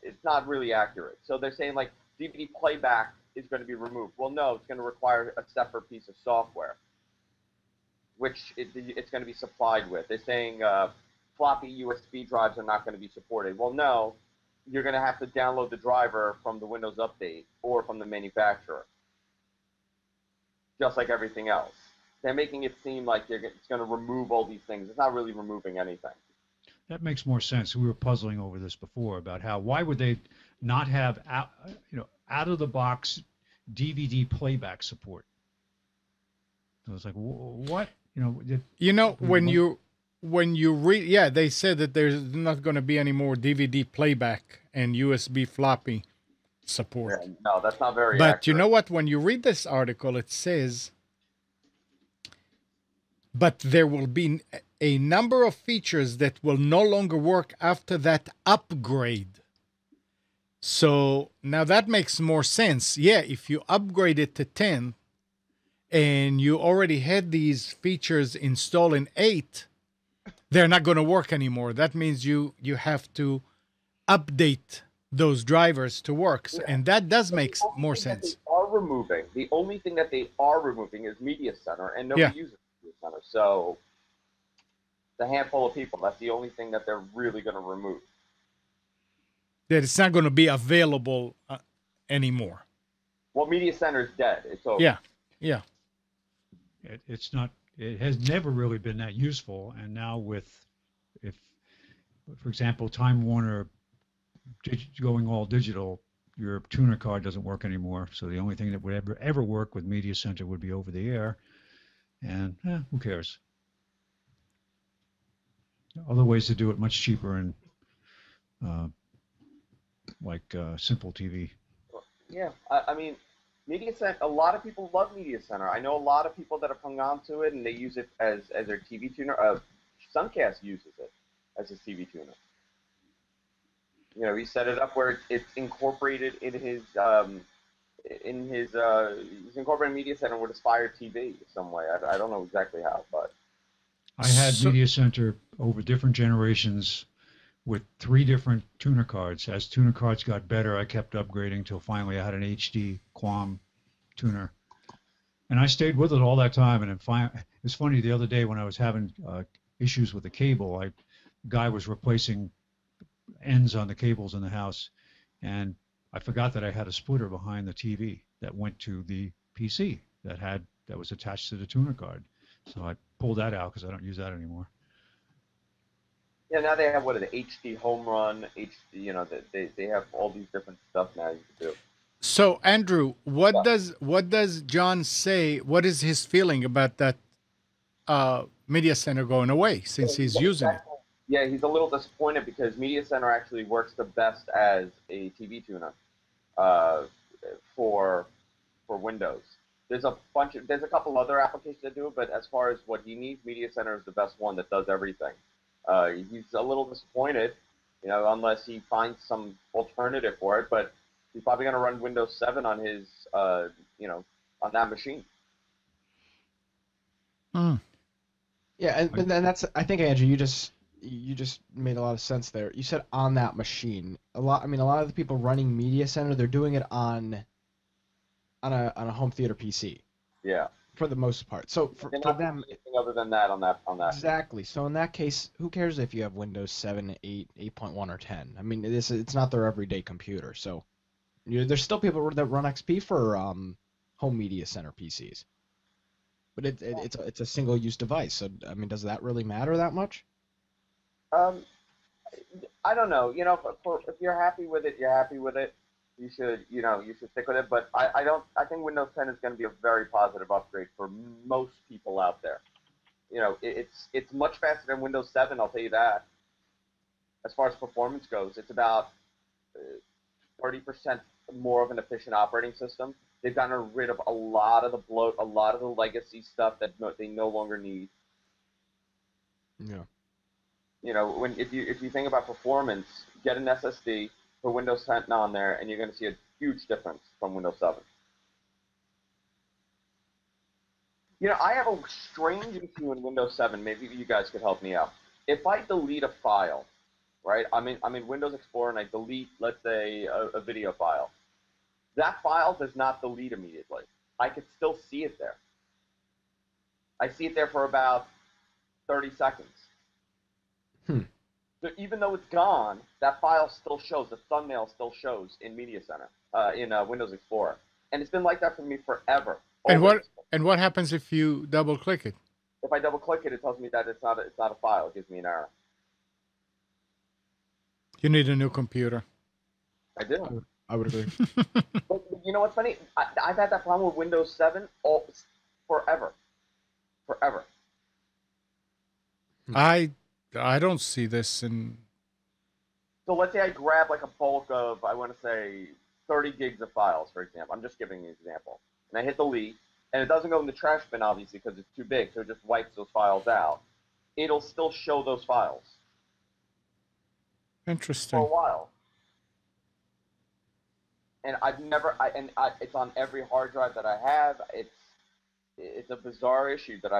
It's not really accurate. So they're saying like DVD playback is going to be removed. Well, no, it's going to require a separate piece of software, which it's going to be supplied with. They're saying floppy USB drives are not going to be supported. Well, no, you're going to have to download the driver from the Windows Update or from the manufacturer, just like everything else. They're making it seem like it's going to remove all these things. It's not really removing anything. That makes more sense. We were puzzling over this before about why would they not have out of the box DVD playback support? So it's like what when you read, yeah, they said that there's not going to be any more DVD playback and USB floppy support. Yeah, no, that's not very. But accurate. you know what? When you read this article, it says, but there will be a number of features that will no longer work after that upgrade. So now that makes more sense. Yeah, if you upgrade it to 10 and you already had these features installed in 8, they're not going to work anymore. That means you have to update those drivers to work, Yeah. and that does But make the only more thing that sense. they are removing, the only thing that they are removing is Media Center, and nobody Yeah. uses Media Center. So the handful of people, that's the only thing that they're really going to remove. That it's not going to be available anymore. Well, Media Center is dead. It's over. Yeah, yeah. It's not. It has never really been that useful, and now if, for example, Time Warner going all digital, your tuner card doesn't work anymore. So the only thing that would ever work with Media Center would be over the air, and who cares? Other ways to do it much cheaper and like Simple TV. Yeah, I mean, Media Center. A lot of people love Media Center. I know a lot of people that have hung on to it, and they use it as their TV tuner. Suncast uses it as his TV tuner. You know, he set it up where it's incorporated in his he's incorporated Media Center with his Fire TV some way. I don't know exactly how, but I had So- Media Center over different generations with 3 different tuner cards. As tuner cards got better, I kept upgrading till finally I had an HD Quam tuner. And I stayed with it all that time. And it's funny, the other day when I was having issues with the cable, the guy was replacing ends on the cables in the house. And I forgot that I had a splitter behind the TV that went to the PC that was attached to the tuner card. So I pulled that out because I don't use that anymore. yeah, now they have what the HD Home Run, HD. You know, they have all these different stuff now you can do. So Andrew, what Yeah. does John say? What is his feeling about that Media Center going away since he's using it? Yeah, he's a little disappointed because Media Center actually works the best as a TV tuner for Windows. There's a couple other applications that do it, but as far as what he needs, Media Center is the best one that does everything. He's a little disappointed, you know, unless he finds some alternative for it. But he's probably going to run Windows 7 on his, you know, on that machine. Yeah, and that's, I think, Andrew, you just made a lot of sense there. You said on that machine. A lot of the people running Media Center, they're doing it on a home theater PC Yeah. for the most part. So for They're not them, doing anything other than that on that. exactly. So in that case, who cares if you have Windows 7, 8, 8.1, or 10? I mean, it's not their everyday computer. So there's still people that run XP for home Media Center PCs. But it's a single use device. So I mean, does that really matter that much? I don't know. You know, if you're happy with it, you're happy with it. You should stick with it. But I think Windows 10 is going to be a very positive upgrade for most people out there. You know, it's much faster than Windows 7. I'll tell you that. As far as performance goes, it's about 30% more of an efficient operating system. They've gotten rid of a lot of the bloat, a lot of the legacy stuff that they no longer need. Yeah. You know, if you think about performance, get an SSD, put Windows 10 on there, and you're going to see a huge difference from Windows 7. You know, I have a strange issue in Windows 7. Maybe you guys could help me out. If I delete a file, right? I'm in Windows Explorer and I delete, let's say, a video file. That file does not delete immediately. I could still see it there. I see it there for about 30 seconds. So even though it's gone, that file still shows. The thumbnail still shows in Media Center, in Windows Explorer, and it's been like that for me forever. And always. what happens if you double click it? If I double click it, it tells me that it's not a file. It gives me an error. You need a new computer. I do. I would agree. But you know what's funny? I've had that problem with Windows 7 forever. Forever. I don't see this in. So let's say I grab like a bulk of, I want to say, 30 gigs of files, for example. I'm just giving you an example. And I hit delete, and it doesn't go in the trash bin, obviously, because it's too big, so it just wipes those files out. It'll still show those files for a Interesting. while. And it's on every hard drive that I have. It's a bizarre issue that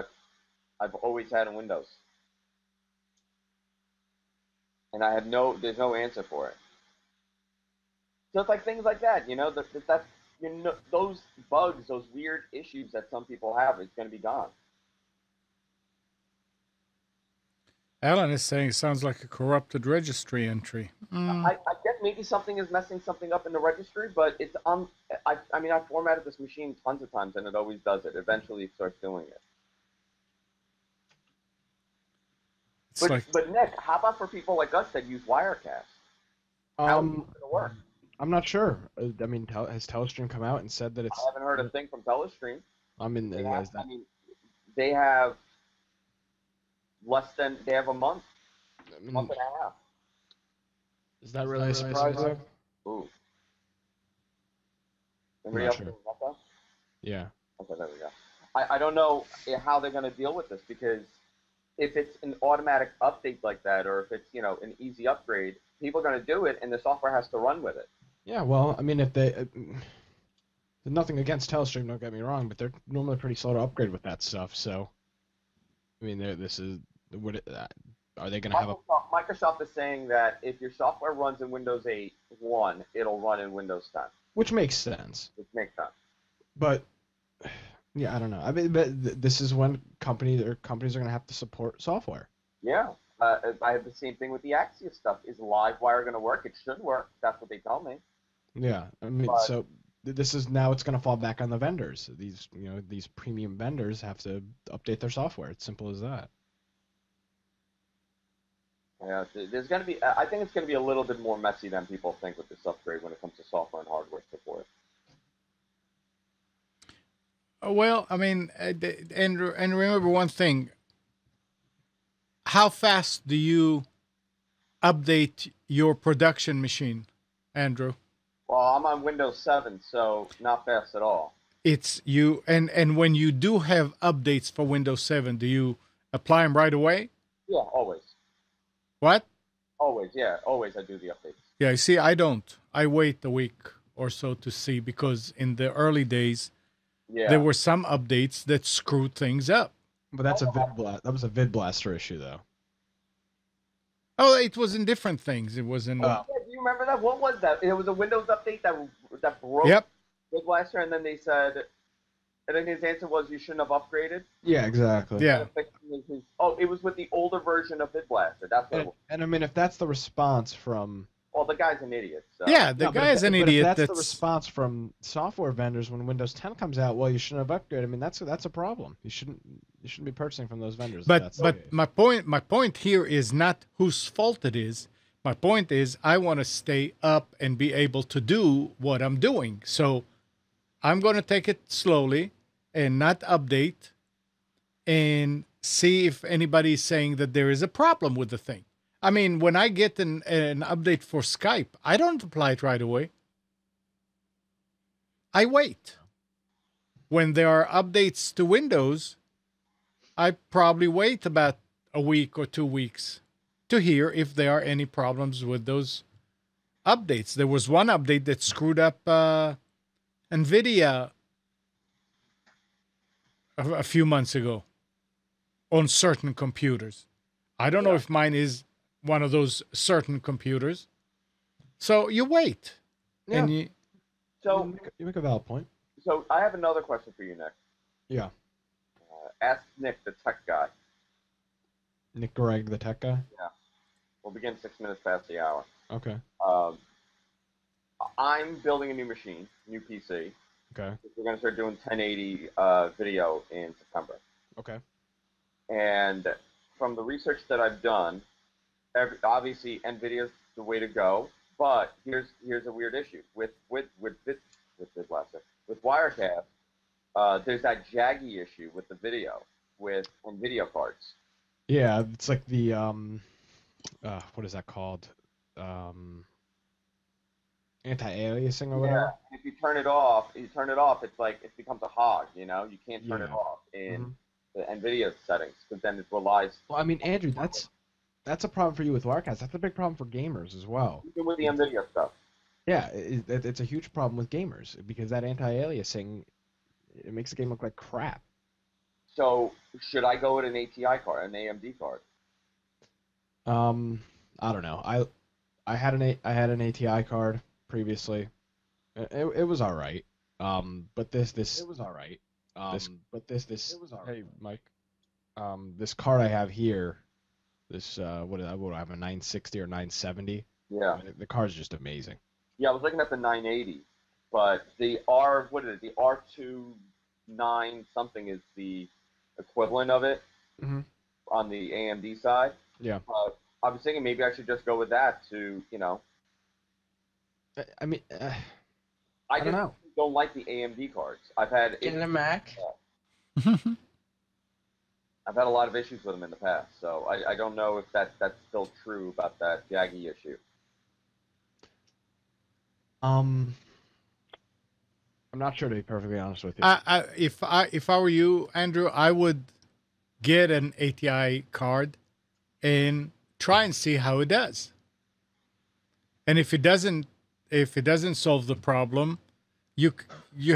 I've always had in Windows. And there's no answer for it. So it's like things like that, you know, that you know, those bugs, those weird issues that some people have, is going to be gone. Alan is saying sounds like a corrupted registry entry. I guess maybe something is messing something up in the registry, but it's I mean, I formatted this machine tons of times and it always does it. Eventually, it starts doing it. But Nick, how about for people like us that use Wirecast? How is it going to work? I'm not sure. I mean, has Telestream come out and said that it's? I haven't heard a thing from Telestream. I mean, they have they have a month, month and a half. Is that really a surprise? Ooh. Anybody else? Sure. That? Yeah. Okay, there we go. I don't know how they're going to deal with this, because if it's an automatic update like that, or if it's, you know, an easy upgrade, people are going to do it, and the software has to run with it. Yeah, well, I mean, if they, nothing against Telestream, don't get me wrong, but they're normally pretty slow to upgrade with that stuff. So, I mean, are they going to have a? Microsoft is saying that if your software runs in Windows 8 1, it'll run in Windows 10. Which makes sense. But yeah, I don't know. I mean, but this is when companies are going to have to support software. Yeah. I have the same thing with the Axia stuff. Is Livewire going to work? It should work. That's what they tell me. Yeah, I mean, so this is now it's going to fall back on the vendors. These premium vendors have to update their software. It's simple as that. Yeah, there's going to be. I think it's going to be a little bit more messy than people think with this upgrade when it comes to software and hardware support. Well, I mean, and remember one thing. How fast do you update your production machine, Andrew? Well, I'm on Windows 7, so not fast at all. It's you, and when you do have updates for Windows 7, do you apply them right away? Yeah, always. What? Always, yeah, always I do the updates. Yeah, you see, I don't. I wait a week or so to see, because in the early days, there were some updates that screwed things up. But that's that was a VidBlaster issue, though. Oh, it was in different things. It was in. Yeah, do you remember that? What was that? It was a Windows update that broke VidBlaster, and then they said, and then his answer was, "You shouldn't have upgraded." Yeah, exactly. Yeah. It was with the older version of VidBlaster. That's what. And I mean, if that's the response from. Well, the guy's an idiot. So. Yeah, the guy's an idiot. If that's the response from software vendors when Windows 10 comes out. Well, you shouldn't have upgraded. I mean, that's a problem. You shouldn't be purchasing from those vendors. But my point here is not whose fault it is. My point is I want to stay up and be able to do what I'm doing. So I'm going to take it slowly and not update and see if anybody's saying that there is a problem with the thing. I mean, when I get an update for Skype, I don't apply it right away. I wait. When there are updates to Windows, I probably wait about a week or 2 weeks to hear if there are any problems with those updates. There was one update that screwed up NVIDIA a few months ago on certain computers. I don't know if mine is one of those certain computers. So you wait. Yeah. And you make a valid point. So I have another question for you, Nick. Yeah. Ask Nick, the tech guy. Nick Gregg, the tech guy? Yeah. We'll begin 6 minutes past the hour. Okay. I'm building a new machine, new PC. Okay. We're going to start doing 1080 video in September. Okay. And from the research that I've done, obviously NVIDIA is the way to go. But here's a weird issue with VidBlaster, with Wirecast. There's that jaggy issue with the video on video cards. Yeah, it's like the what is that called? Anti-aliasing or whatever. Yeah. If you turn it off, it's like it becomes a hog. You know, you can't turn it off in the NVIDIA settings, because then it relies. Well, I mean, Andrew, that's a problem for you with Wirecast. That's a big problem for gamers as well. Even with the NVIDIA stuff. Yeah, it's a huge problem with gamers, because that anti-aliasing, it makes the game look like crap. So should I go with an ATI card, an AMD card? I don't know. I had an ATI card. previously. It was all right. But this it was all right. But this it was all right. Hey, Mike. This card I have here, this what do I have, a 960 or 970? Yeah. I mean, the card's just amazing. Yeah, I was looking at the 980, but the what is it? The R29 something is the equivalent of it Mhm. on the AMD side. Yeah. I was thinking maybe I should just go with that to, I mean, I I don't just know. don't like the AMD cards. I've had In a Mac. I've had a lot of issues with them in the past, so I don't know if that's still true about that Jaggy issue. I'm not sure, to be perfectly honest with you. If I were you, Andrew, I would get an ATI card and try and see how it does. And if it doesn't solve the problem, you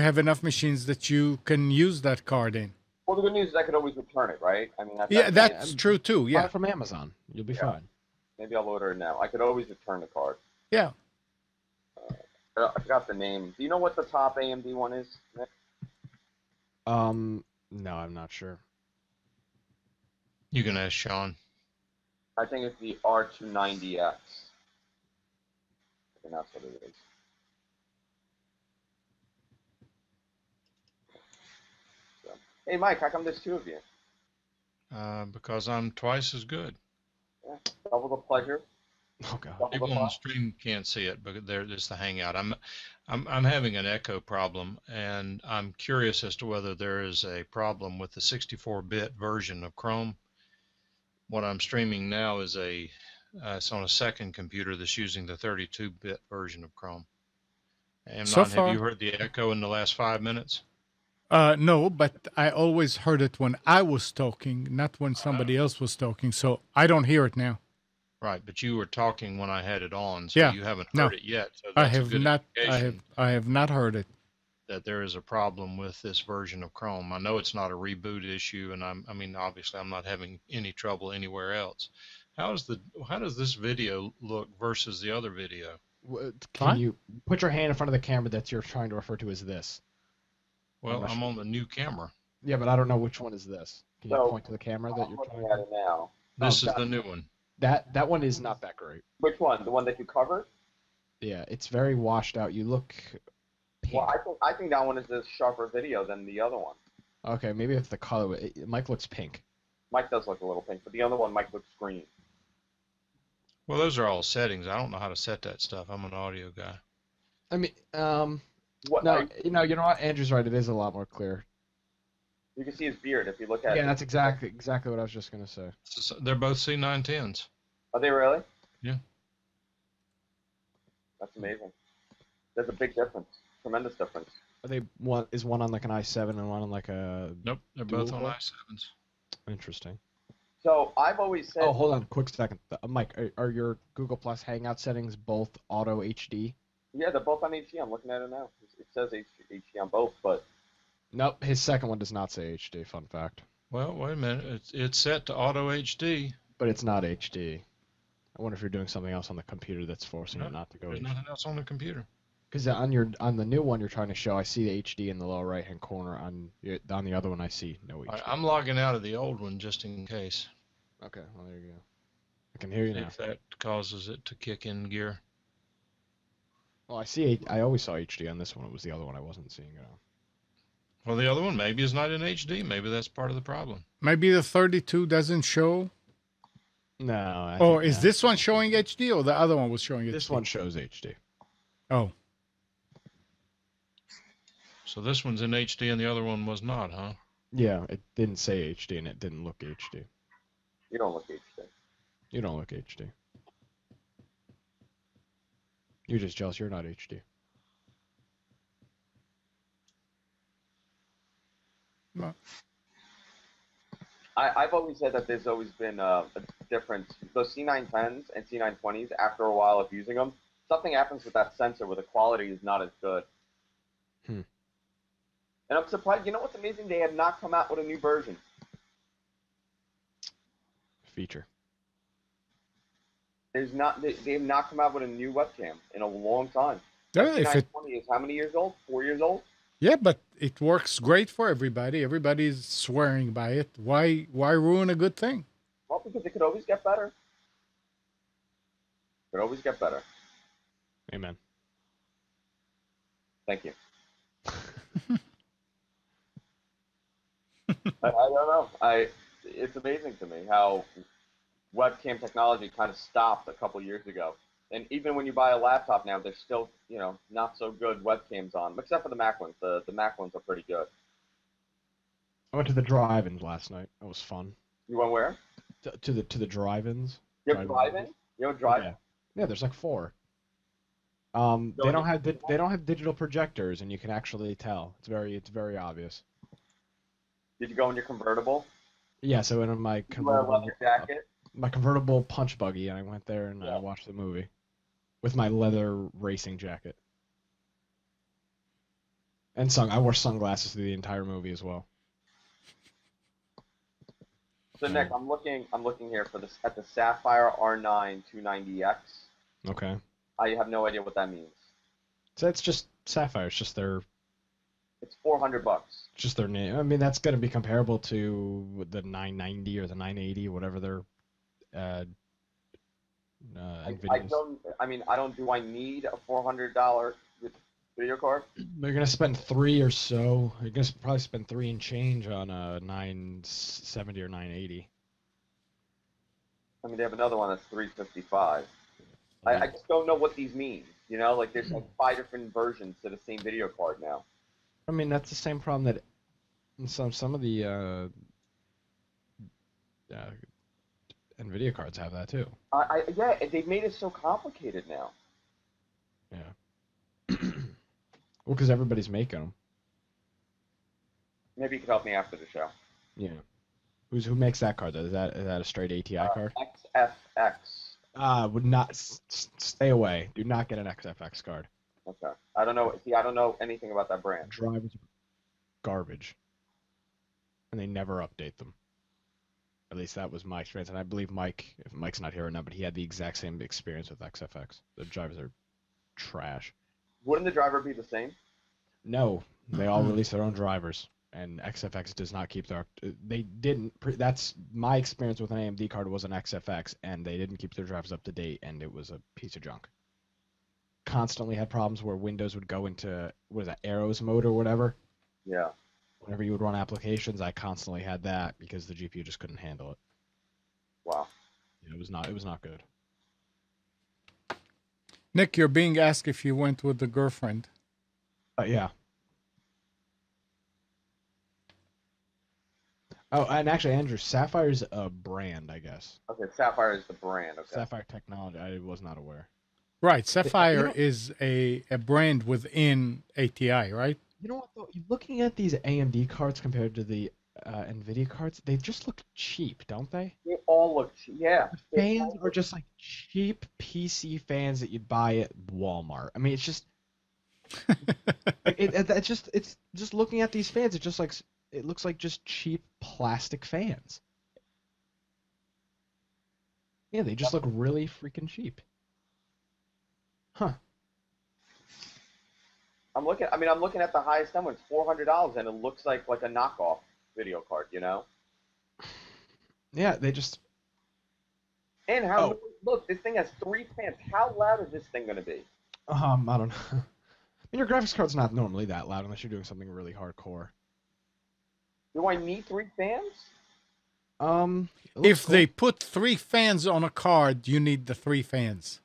have enough machines that you can use that card in. Well, the good news is I could always return it, right? I mean, That's true too. Buy Yeah, it from Amazon. You'll be fine. maybe I'll order it now. I could always return the card. yeah. I forgot the name. Do you know what the top AMD one is, Nick? No, I'm not sure. You can ask Sean. I think it's the R290X. I think that's what it is. So, hey, Mike, how come there's two of you? Because I'm twice as good. Yeah, double the pleasure. Oh god. Double People the on the fun. stream can't see it, but there's the hangout. I'm having an echo problem, and I'm curious as to whether there is a problem with the 64-bit version of Chrome. What I'm streaming now is it's on a second computer that's using the 32-bit version of Chrome. So Have far- you heard the echo in the last 5 minutes? No, but I always heard it when I was talking, not when somebody else was talking. So I don't hear it now. Right, but you were talking when I had it on, so Yeah, you haven't no. heard it yet. So I that's a have good not. indication I have not heard it. that there is a problem with this version of Chrome. I know it's not a reboot issue, and I mean, obviously, I'm not having any trouble anywhere else. How does this video look versus the other video? Can Fine. you put your hand in front of the camera that you're trying to refer to as this? Well, not I'm sure. on the new camera. Yeah, but I don't know which one is this. Can you So, point to the camera that I'm you're looking trying at it now. This Oh, is the new one. That one is not that great. Which one? The one that you covered? Yeah, it's very washed out. You look pink. Well, I think that one is a sharper video than the other one. Okay, maybe it's the color. Mike looks pink. Mike does look a little pink, but the other one, Mike looks green. Well, those are all settings. I don't know how to set that stuff. I'm an audio guy. I mean, What? no, you know what? Andrew's right. It is a lot more clear. You can see his beard if you look at Yeah, it. that's exactly what I was just gonna say. They're both C910s. Are they really? Yeah. That's amazing. There's a big difference. Tremendous difference. Are they one? Is one on like an i7 and one on like a? Nope, they're both on Dual? i7s. Interesting. So I've always said. Oh, hold on, quick second. Mike, are your Google Plus Hangout settings both auto HD? Yeah, they're both on HD. I'm looking at it now. It says HD on both, but Nope, his second one does not say HD. Fun fact. Well, wait a minute. It's set to auto HD. But it's not HD. I wonder if you're doing something else on the computer that's forcing No, it not to go There's HD. nothing else on the computer. Because on the new one you're trying to show, I see the HD in the lower right hand corner. On the other one, I see no HD. I'm logging out of the old one just in case, Okay, well there you go. I can hear you now. if that causes it to kick in gear. Well, I always saw HD on this one. It was the other one I wasn't seeing it on. Well, the other one maybe is not in HD. Maybe that's part of the problem. Maybe the 32 doesn't show. No. I Or think is not. this one showing HD, or the other one was showing HD? This one shows HD. Oh, So this one's in HD and the other one was not, huh? Yeah, it didn't say HD and it didn't look HD. you don't look HD. You don't look HD. You're just jealous you're not HD. I've always said that there's always been a difference. Those C910s and C920s, after a while of using them, something happens with that sensor where the quality is not as good. Hmm. And I'm surprised. You know what's amazing? They have not come out with a new version. Feature. They have not come out with a new webcam in a long time. Yeah, if it 5920 is how many years old? 4 years old? yeah, but it works great for everybody. Everybody's swearing by it. Why ruin a good thing? Well, because it could always get better. Could always get better. Amen. Thank you. I don't know. It's amazing to me how webcam technology kind of stopped a couple years ago. And even when you buy a laptop now, there's still, not so good webcams on, except for the Mac ones. The Mac ones are pretty good. I went to the drive-ins last night. That was fun. You went where? To the drive-ins. You have drive-in? You have drive-in? Yeah, there's like 4. They don't have digital projectors, and you can actually tell. It's very obvious. Did you go in your convertible? Yeah, so in my You wear a convertible leather jacket? my convertible punch buggy, and I went there and I watched the movie with my leather racing jacket. And I wore sunglasses through the entire movie as well. So Nick, I'm looking here for this at the Sapphire R9 290X. Okay. I have no idea what that means. So it's just Sapphire. It's just It's $400. just their name. I mean, that's going to be comparable to the 990 or the 980, whatever their NVIDIA's. Do I need a $400 video card? They're going to spend 3 or so. You're going to probably spend 3 and change on a 970 or 980. I mean, they have another one that's $355. I just don't know what these mean. Like there's like 5 different versions to the same video card now. I mean, that's the same problem that some of the NVIDIA cards have that too. Yeah, they've made it so complicated now. Yeah. Well, because everybody's making them. Maybe you could help me after the show. Yeah. Who makes that card though? Is that a straight ATI card? XFX. Would not stay away. Do not get an XFX card. Okay. I don't know. See, I don't know anything about that brand. Drivers are garbage, and they never update them. At least that was my experience, and I believe Mike. If Mike's not here right now, but he had the exact same experience with XFX. The drivers are trash. Wouldn't the driver be the same? No, they all release their own drivers, and XFX does not keep their. They didn't. That's my experience with an AMD card was an XFX, and they didn't keep their drivers up to date, and it was a piece of junk. Constantly had problems where Windows would go into Arrows mode or whatever. Yeah. Whenever you would run applications, I constantly had that because the GPU just couldn't handle it. Wow. It was not good. Nick, you're being asked if you went with the girlfriend. Yeah. Oh, and actually, Andrew, Sapphire's a brand, I guess. Okay, Sapphire is the brand. Okay. Sapphire Technology. I was not aware. Right, Sapphire is a brand within ATI, right? You know what, though? Looking at these AMD cards compared to the NVIDIA cards, they just look cheap, don't they? They all look cheap. Yeah. The fans are just like cheap PC fans that you'd buy at Walmart. I mean, it's just... it's just looking at these fans, it looks like just cheap plastic fans. Yeah, they just look really freaking cheap. Huh. I'm looking at the highest end one. It's $400, and it looks like a knockoff video card. Yeah, they just. And look, this thing has 3 fans. How loud is this thing going to be? I don't know. I mean, your graphics card's not normally that loud unless you're doing something really hardcore. Do I need 3 fans? If they put 3 fans on a card, you need the 3 fans.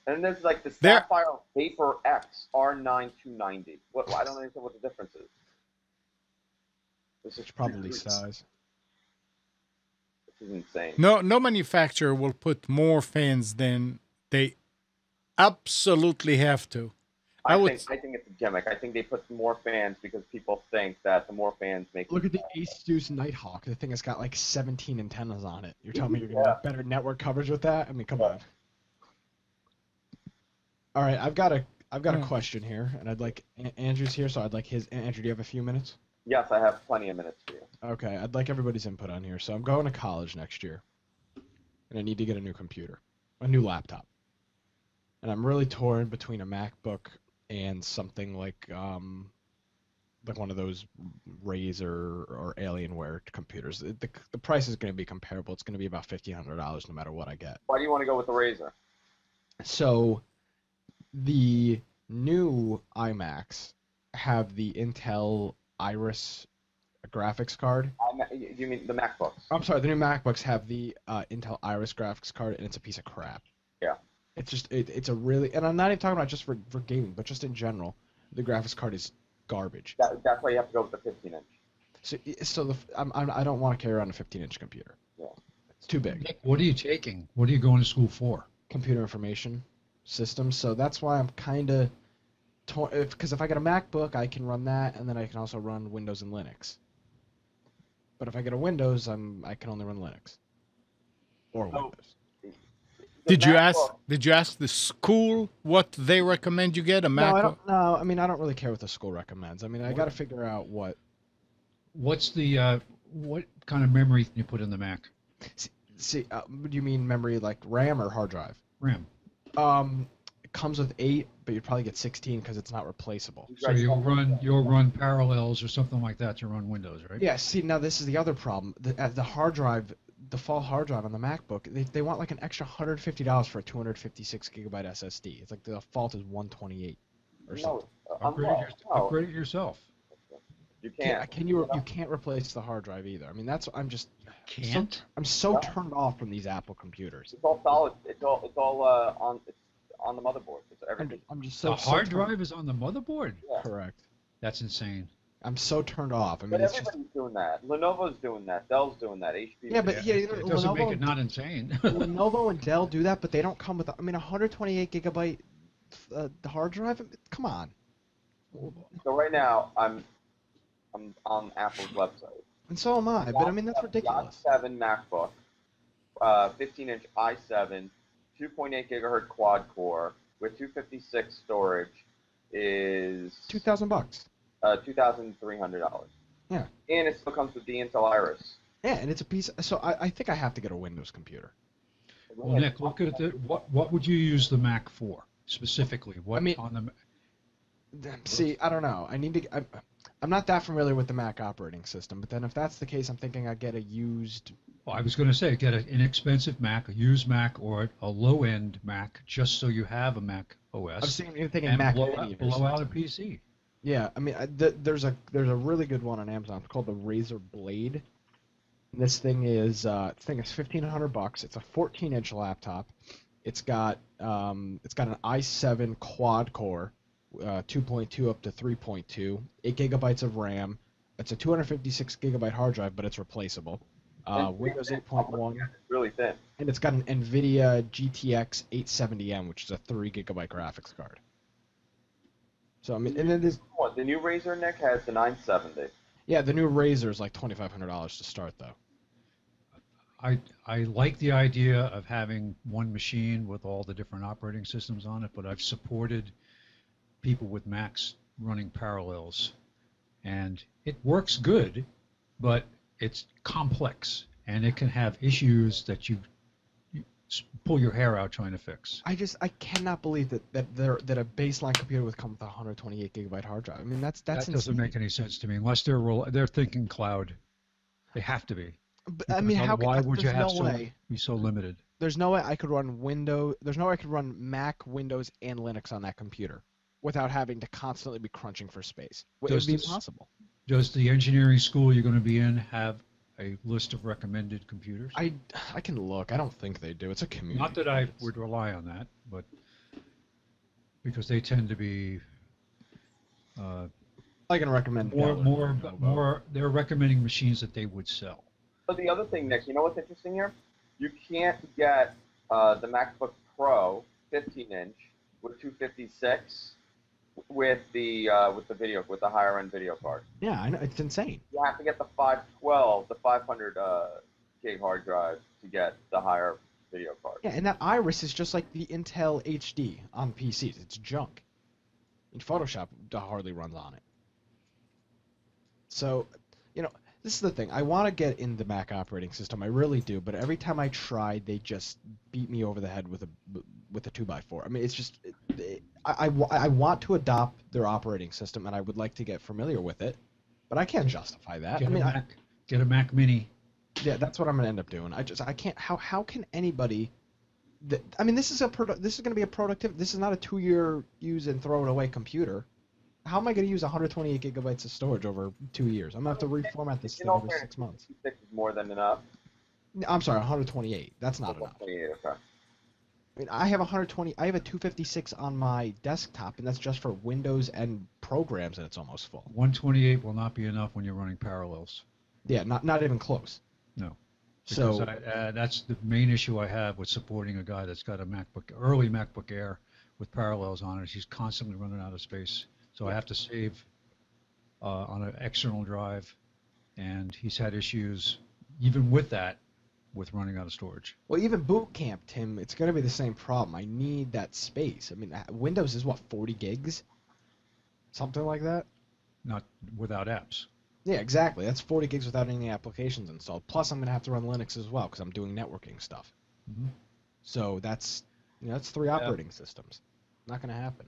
And this is like the Sapphire Vapor X R9 290. I don't understand what the difference is. This is probably size. This is insane. No manufacturer will put more fans than they absolutely have to. I think it's a gimmick. I think they put more fans because people think that the more fans make. Look at the Asus Nighthawk. The thing has got like 17 antennas on it. You're telling me you're gonna get better network coverage with that? I mean, come on. All right, I've got a question here, and I'd like Andrew's here, so I'd like his. Andrew, do you have a few minutes? Yes, I have plenty of minutes for you. Okay, I'd like everybody's input on here. So I'm going to college next year, and I need to get a new computer, a new laptop. and I'm really torn between a MacBook and something like one of those Razer or Alienware computers. The price is going to be comparable. It's going to be about $1,500 no matter what I get. Why do you want to go with the Razer? So the new iMacs have the Intel Iris graphics card. You mean the MacBooks? I'm sorry, the new MacBooks have the Intel Iris graphics card, and it's a piece of crap. Yeah. It's just it's a really, and I'm not even talking about just for gaming, but just in general, the graphics card is garbage. That's why you have to go with the 15-inch. So I don't want to carry around a 15-inch computer. Yeah. It's too big. Nick, what are you taking? What are you going to school for? Computer information systems. So that's why I'm kind of torn. Because if I get a MacBook, I can run that, and then I can also run Windows and Linux. But if I get a Windows, I can only run Linux or Windows. Did you ask the school what they recommend you get? A No, MacBook? I don't. No, I mean I don't really care what the school recommends. I mean I got to figure out what. What's the what kind of memory can you put in the Mac? See, do you mean memory like RAM or hard drive? RAM. It comes with 8, but you'd probably get 16 because it's not replaceable. So you'll run Parallels or something like that to run Windows, right? Yeah. See, now this is the other problem. The hard drive, default hard drive on the MacBook, they want like an extra $150 for a 256 gigabyte SSD. It's like the default is 128 or something. Upgrade it yourself. You can't. You can't replace the hard drive either. I mean that's I'm just Can't? I'm so turned off from these Apple computers. It's all solid. It's all on the motherboard. It's everything. I'm just so The hard so drive is on the motherboard? Yeah. correct. That's insane. I'm so turned off. I mean, But it's just everybody's doing that. Lenovo's doing that. Dell's doing that. HP. yeah, but yeah, It doesn't make it not insane. Lenovo and Dell do that, but they don't come with. I mean, 128 gigabyte the hard drive. Come on. So right now I'm on Apple's website. And so am I. But I mean, that's ridiculous. The i7 MacBook, 15-inch i7, 2.8 gigahertz quad core with 256 storage is $2,000. $2,300. Yeah. And it still comes with the Intel Iris. Yeah, and it's a piece. So I think I have to get a Windows computer. Well, Nick, look at it. What would you use the Mac for specifically? What I mean- on the See, I don't know. I need to. I'm not that familiar with the Mac operating system, but then if that's the case, I'm thinking I get a used. Well, I was going to say get an inexpensive Mac, a used Mac, or a low-end Mac, just so you have a Mac OS. You're thinking and Mac blow Mini or out a something. PC. Yeah, I mean, there's a really good one on Amazon. It's called the Razer Blade. And this thing is $1,500. It's a 14-inch laptop. It's got an i7 quad core, 2.2 up to 3.2, 8 gigabytes of RAM. It's a 256 gigabyte hard drive, but it's replaceable. Windows 8.1, It's really thin. and it's got an NVIDIA GTX 870M, which is a 3 gigabyte graphics card. So I mean, and then there's What, the new Razer, Nick, has the 970. yeah, the new Razer is like $2,500 to start though. I like the idea of having one machine with all the different operating systems on it, but I've supported people with Macs running Parallels, and it works good, but it's complex, and it can have issues that you pull your hair out trying to fix. I cannot believe that a baseline computer would come with a 128 gigabyte hard drive. I mean that Doesn't insane. make any sense to me unless they're thinking cloud. They have to be. But, I mean, Why would you there's have no way. be so limited? There's no way I could run Windows. There's no way I could run Mac, Windows, and Linux on that computer without having to constantly be crunching for space. It would be impossible. Does the engineering school you're going to be in have a list of recommended computers? I can look. I don't think they do. It's a community. Not that I would rely on that, but because they tend to be I can recommend Dell or Lenovo. more. They're recommending machines that they would sell. But the other thing, Nick, you know what's interesting here? You can't get the MacBook Pro 15-inch with 256 with the higher end video card. Yeah, I know. It's insane. You have to get the 512, the 500 gig hard drive to get the higher video card. Yeah, and that Iris is just like the Intel HD on PCs. It's junk. In Photoshop, hardly runs on it. So, this is the thing. I want to get in the Mac operating system. I really do. But every time I try, they just beat me over the head with with a 2x4. I mean, it's just I want to adopt their operating system, and I would like to get familiar with it, but I can't justify that. Get I mean, get a Mac Mini. yeah, that's what I'm gonna end up doing. I can't. How can anybody? I mean, this is this is gonna be a productive. This is not a 2-year use and throw it away computer. How am I gonna use 128 gigabytes of storage over 2 years? I'm gonna have to reformat this thing every 6 months. 6 is more than enough. I'm sorry, 128. That's not enough. 128, okay. I mean, I have 120. I have a 256 on my desktop, and that's just for Windows and programs, and it's almost full. 128 will not be enough when you're running Parallels. Yeah, not even close. No. So Because that's the main issue I have with supporting a guy that's got a early MacBook Air with Parallels on it. He's constantly running out of space. So I have to save on an external drive, and he's had issues even with that, with running out of storage. well, even Boot Camp, Tim, it's going to be the same problem. I need that space. I mean, Windows is what, 40 gigs, something like that. Not without apps. Yeah, exactly. That's 40 gigs without any applications installed. Plus, I'm going to have to run Linux as well because I'm doing networking stuff. Mhm. So that's that's 3 operating systems. Not going to happen.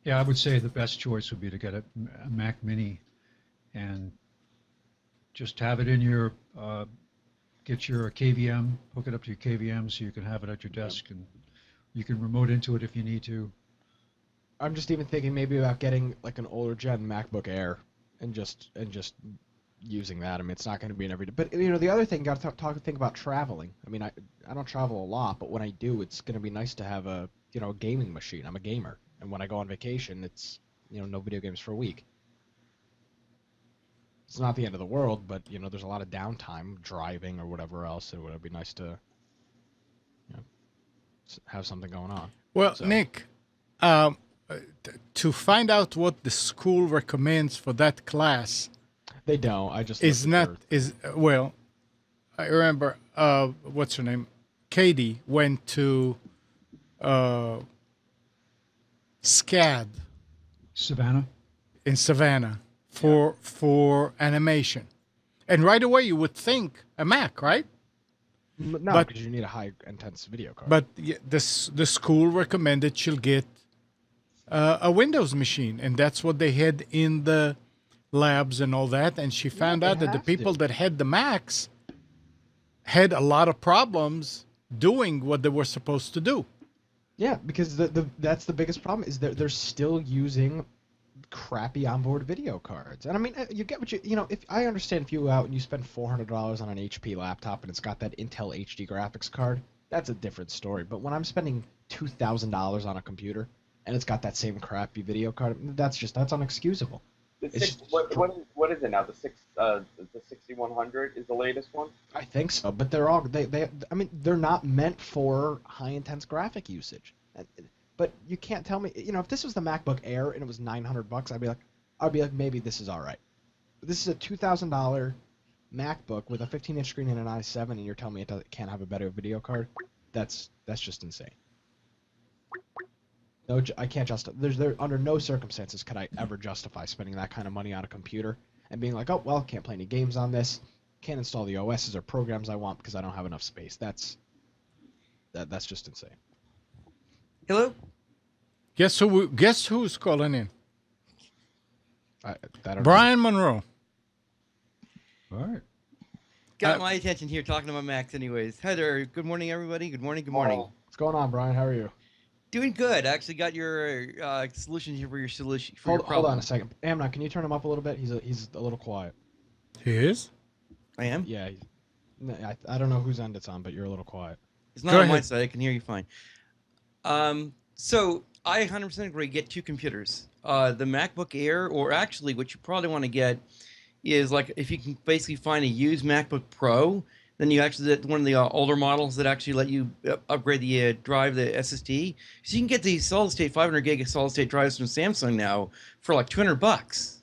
Yeah, I would say the best choice would be to get a Mac Mini and just have it in your, get your KVM, hook it up to your KVM so you can have it at your desk and you can remote into it if you need to. I'm just even thinking maybe about getting like an older gen MacBook Air and just using that. I mean, it's not going to be an everyday. But the other thing, got to think about traveling. I mean, I don't travel a lot, but when I do, it's going to be nice to have a a gaming machine. I'm a gamer, and when I go on vacation, it's no video games for a week. It's not the end of the world, but there's a lot of downtime driving or whatever else. It would be nice to have something going on. Well, So- Nick, to find out what the school recommends for that class They don't. I just is looked at not their- is well. I remember what's her name, Katie went to SCAD Savannah? in Savannah for animation, and right away you would think a Mac, right? No, but- because you need a high intense video card. But the school recommended she'll get a Windows machine, and that's what they had in the labs and all that. And she found they out that the have to. people that had the Macs had a lot of problems doing what they were supposed to do. Yeah, because that's the biggest problem is they're still using crappy onboard video cards. And I mean, you get what if I understand if you go out and you spend $400 on an HP laptop and it's got that Intel HD graphics card, that's a different story. But when I'm spending $2,000 on a computer and it's got that same crappy video card, that's unexcusable. The It's six, just- what is it now? The 6100 is the latest one. I think so, but they're all I mean, they're not meant for high intense graphic usage. But you can't tell me, if this was the MacBook Air and it was $900, I'd be like maybe this is all right. But this is a $2,000 MacBook with a 15-inch screen and an i7, and you're telling me it can't have a better video card? That's just insane. No, I can't justify. There under no circumstances could I ever justify spending that kind of money on a computer and being like, oh well, can't play any games on this, can't install the OSs or programs I want because I don't have enough space. That's just insane. Hello? Guess who's calling in? I don't know. Brian Monroe. All right. Got my attention here talking to my Macs anyways. Hi there. Good morning, everybody. Good morning. Good morning. What's going on, Brian? How are you? Doing good. I actually got your solution here for your solution for your Hold problem. on a second. Amnon, can you turn him up a little bit? He's a little quiet. He is? I am? Yeah. I don't know whose end it's on, but you're a little quiet. It's not Go on my ahead. side. I can hear you fine. So I 100% agree. Get 2 computers. The MacBook Air, or actually what you probably want to get is like if you can basically find a used MacBook Pro, then you actually get one of the older models that actually let you upgrade the drive, the SSD. So you can get these solid state 500 gig of solid state drives from Samsung now for like $200.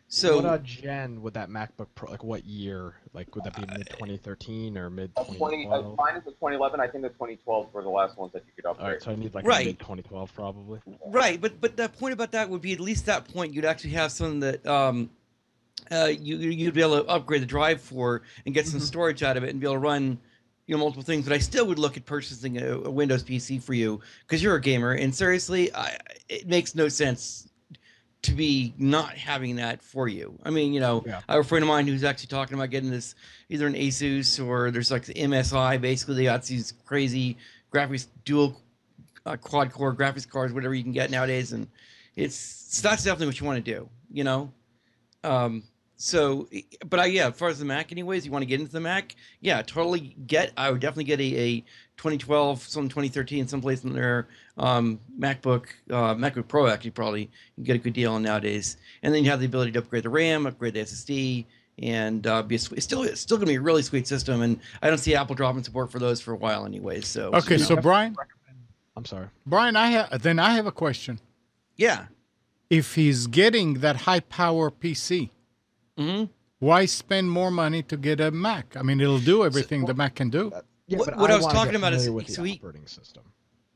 So what gen would that MacBook Pro? Like what year? Like would that be mid 2013 or mid 20, 2012? mine is the 2011. I think the 2012 were the last ones that you could All upgrade. right, so I need like Right. mid 2012 probably. right, but the point about that would be at least that point you'd actually have something that you'd be able to upgrade the drive for and get some storage out of it and be able to run multiple things, but I still would look at purchasing a Windows PC for you because you're a gamer. And seriously, it makes no sense to be not having that for you. I mean, Yeah. I have a friend of mine who's actually talking about getting this, either an Asus or there's like the MSI. Basically, they got these crazy graphics, dual quad core graphics cards, whatever you can get nowadays, and that's definitely what you want to do. So, but yeah, as far as the Mac, anyways, you want to get into the Mac, yeah, totally I would definitely get a 2012, some 2013, someplace in there, MacBook Pro. Actually, probably you can get a good deal on nowadays, and then you have the ability to upgrade the RAM, upgrade the SSD, and it's still going to be a really sweet system. And I don't see Apple dropping support for those for a while, anyways. So Okay, so Brian, I'm sorry. Brian, I have a question. yeah. If he's getting that high power PC, why spend more money to get a Mac? I mean, it'll do everything the Mac can do. Yeah, What- but what I was wanna talking get about is- familiar with so the he- operating system.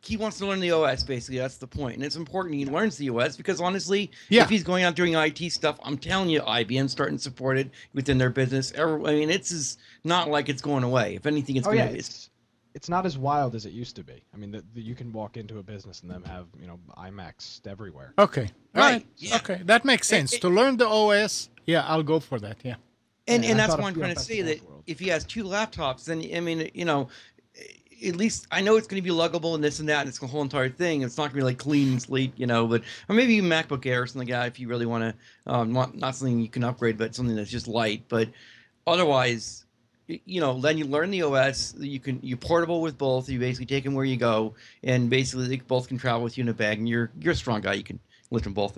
He wants to learn the OS, basically. That's the point. And it's important he learns the OS because, honestly, Yeah. if he's going out doing IT stuff, I'm telling you, IBM's starting to support it within their business. I mean, it's not like it's going away. If anything, it's Oh going yeah, to... it's not as wild as it used to be. I mean, you can walk into a business and them have iMacs everywhere. Okay, all Right, right. yeah. Okay, that makes sense. To learn the OS, yeah, I'll go for that. Yeah. And Yeah, I that's thought why a I'm few trying of to that's say both that worlds. if he has two laptops, then, I mean, at least I know it's going to be luggable and this and that, and it's the whole entire thing. It's not going to be like clean and sleek, but or maybe even MacBook Air or something like that if you really want to, not something you can upgrade, but something that's just light. But otherwise, then you learn the OS. You portable with both. You basically take them where you go, and basically they both can travel with you in a bag. And you're a strong guy. You can lift them both.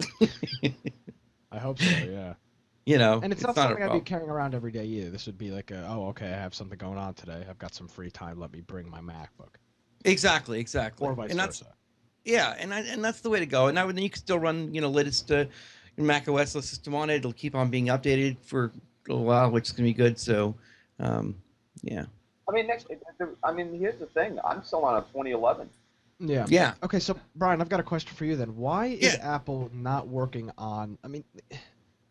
I hope so. Yeah. And it's not a something I'd be problem. carrying around every day either. This would be like okay, I have something going on today. I've got some free time. Let me bring my MacBook. Exactly. Or vice And that's versa. Yeah, and that's the way to go. And then you can still run, latest Mac OS system on it. It'll keep on being updated for a little while, which is gonna be good. So, yeah. I mean, here's the thing. I'm still on a 2011. Yeah. Yeah. Okay, so Brian, I've got a question for you then. Why is Yeah. Apple not working on? I mean,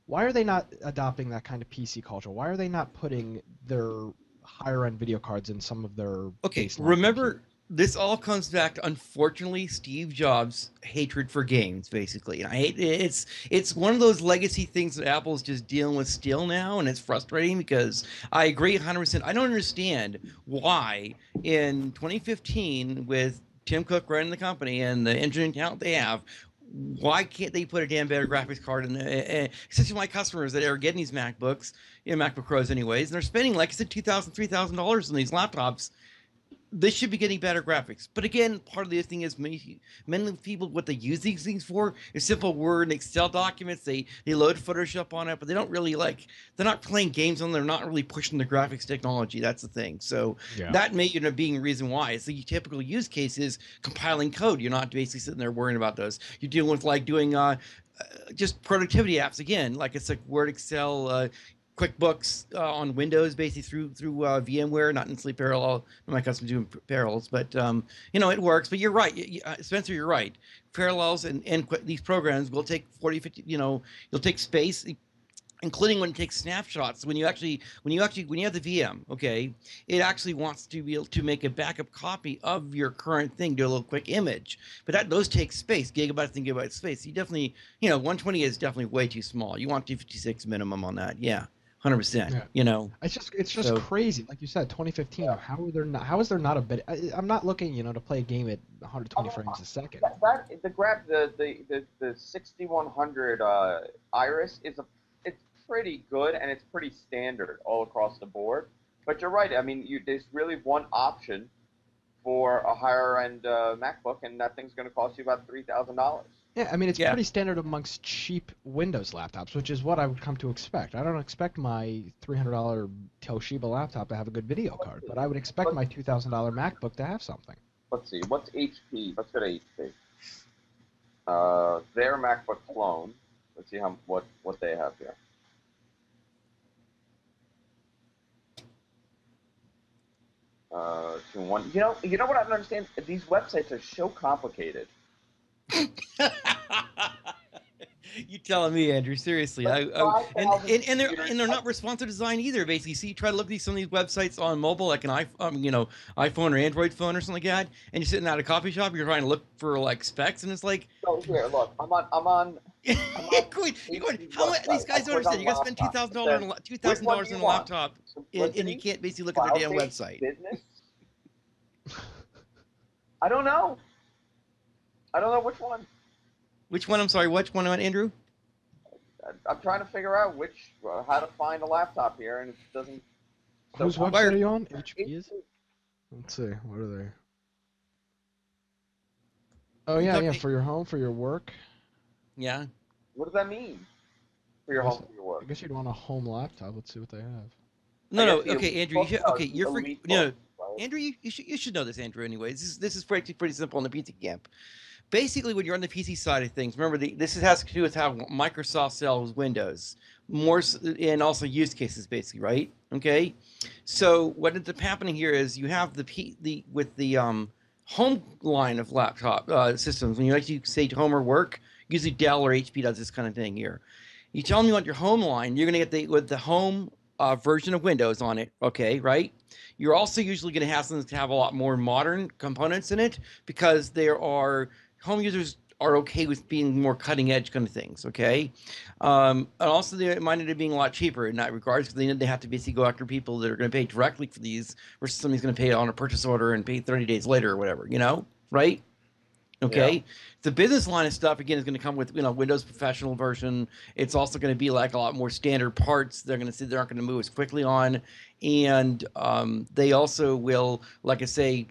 why are they not adopting that kind of PC culture? Why are they not putting their higher-end video cards in some of their? Okay. baseline Remember, computers? this all comes back to, unfortunately, Steve Jobs' hatred for games, basically. And I hate it's one of those legacy things that Apple's just dealing with still now, and it's frustrating because I agree 100%. I don't understand why in 2015 with Tim Cook running the company and the engineering talent they have, why can't they put a damn better graphics card in the, especially my customers that are getting these MacBooks, MacBook Pros anyways, and they're spending, like I said, $2,000, $3,000 on these laptops. They should be getting better graphics. But again, part of the thing is many people, what they use these things for is simple Word and Excel documents. They load Photoshop on it, but they don't really they're not playing games on it. They're not really pushing the graphics technology. That's the thing. So Yeah. that may end up being a reason why. It's the typical use case is compiling code. You're not basically sitting there worrying about those. You're dealing with doing just productivity apps again, like it's like Word, Excel, QuickBooks on Windows, basically through VMware, not necessarily parallel. My customers doing parallels, but it works. But you're right, Spencer. You're right. Parallels and these programs will take 40, 50. You'll take space, including when it takes snapshots. When you have the VM, okay, it actually wants to be able to make a backup copy of your current thing, do a little quick image. But those take space, gigabytes and gigabytes of space. You definitely, 120 is definitely way too small. You want 256 minimum on that. Yeah. 100%. It's just crazy. Like you said, 2015. How is there not a bit? I'm not looking, to play a game at 120 frames a second. The 6100 Iris it's pretty good and it's pretty standard all across the board. But you're right. I mean, there's really one option for a higher end MacBook, and that thing's going to cost you about $3,000. Yeah, I mean, it's pretty standard amongst cheap Windows laptops, which is what I would come to expect. I don't expect my $300 Toshiba laptop to have a good video card, but I would expect my $2,000 MacBook to have something. Let's see. What's HP? Let's go to HP. Their MacBook clone. Let's see what they have here. You know what I don't understand? These websites are so complicated. You telling me, Andrew? Seriously, Like and 5,000 they're computers. not responsive design either. Basically, see, try to look at some of these websites on mobile, like an iPhone, iPhone or Android phone or something like that, and you're sitting at a coffee shop, you're trying to look for like specs, and it's like, So here, look, I'm on you're going, HP's how much? These website. guys I don't click understand. on You got to spend laptop. It says, $2,000 which one do on you a want? laptop, and you Simplicity, can't basically look at their damn cloud-based, website. Business? I don't know. I don't know which one. Which one? I'm sorry. Which one, Andrew? I'm trying to figure out how to find a laptop here, and it doesn't. Whose So- website are you on? HP is? HP. Let's see. What are they? Oh yeah, yeah. Okay. For your home, for your work. Yeah. What does that mean? For your home, for your I work. guess you'd want a home laptop. Let's see what they have. No. guess the Okay, Elite Andrew. book does You're Elite you know, book, right? Andrew, you should know this, Andrew. Anyways, this is pretty simple in the PC camp. Basically, when you're on the PC side of things, remember has to do with how Microsoft sells Windows, and also use cases, basically, right? Okay, so what ends up happening here is you have the home line of laptop systems. When you actually say home or work, usually Dell or HP does this kind of thing here. You tell them you want your home line, you're going to get with the home version of Windows on it, okay, right? You're also usually going to have something to have a lot more modern components in it because there are home users are okay with being more cutting edge kind of things, okay? And also they minded it being a lot cheaper in that regards because they have to basically go after people that are going to pay directly for these versus somebody's going to pay on a purchase order and pay 30 days later or whatever, right? Okay. Yeah. The business line of stuff again is going to come with Windows Professional version. It's also going to be like a lot more standard parts. They're going to say they aren't going to move as quickly on, and they also will, like I say,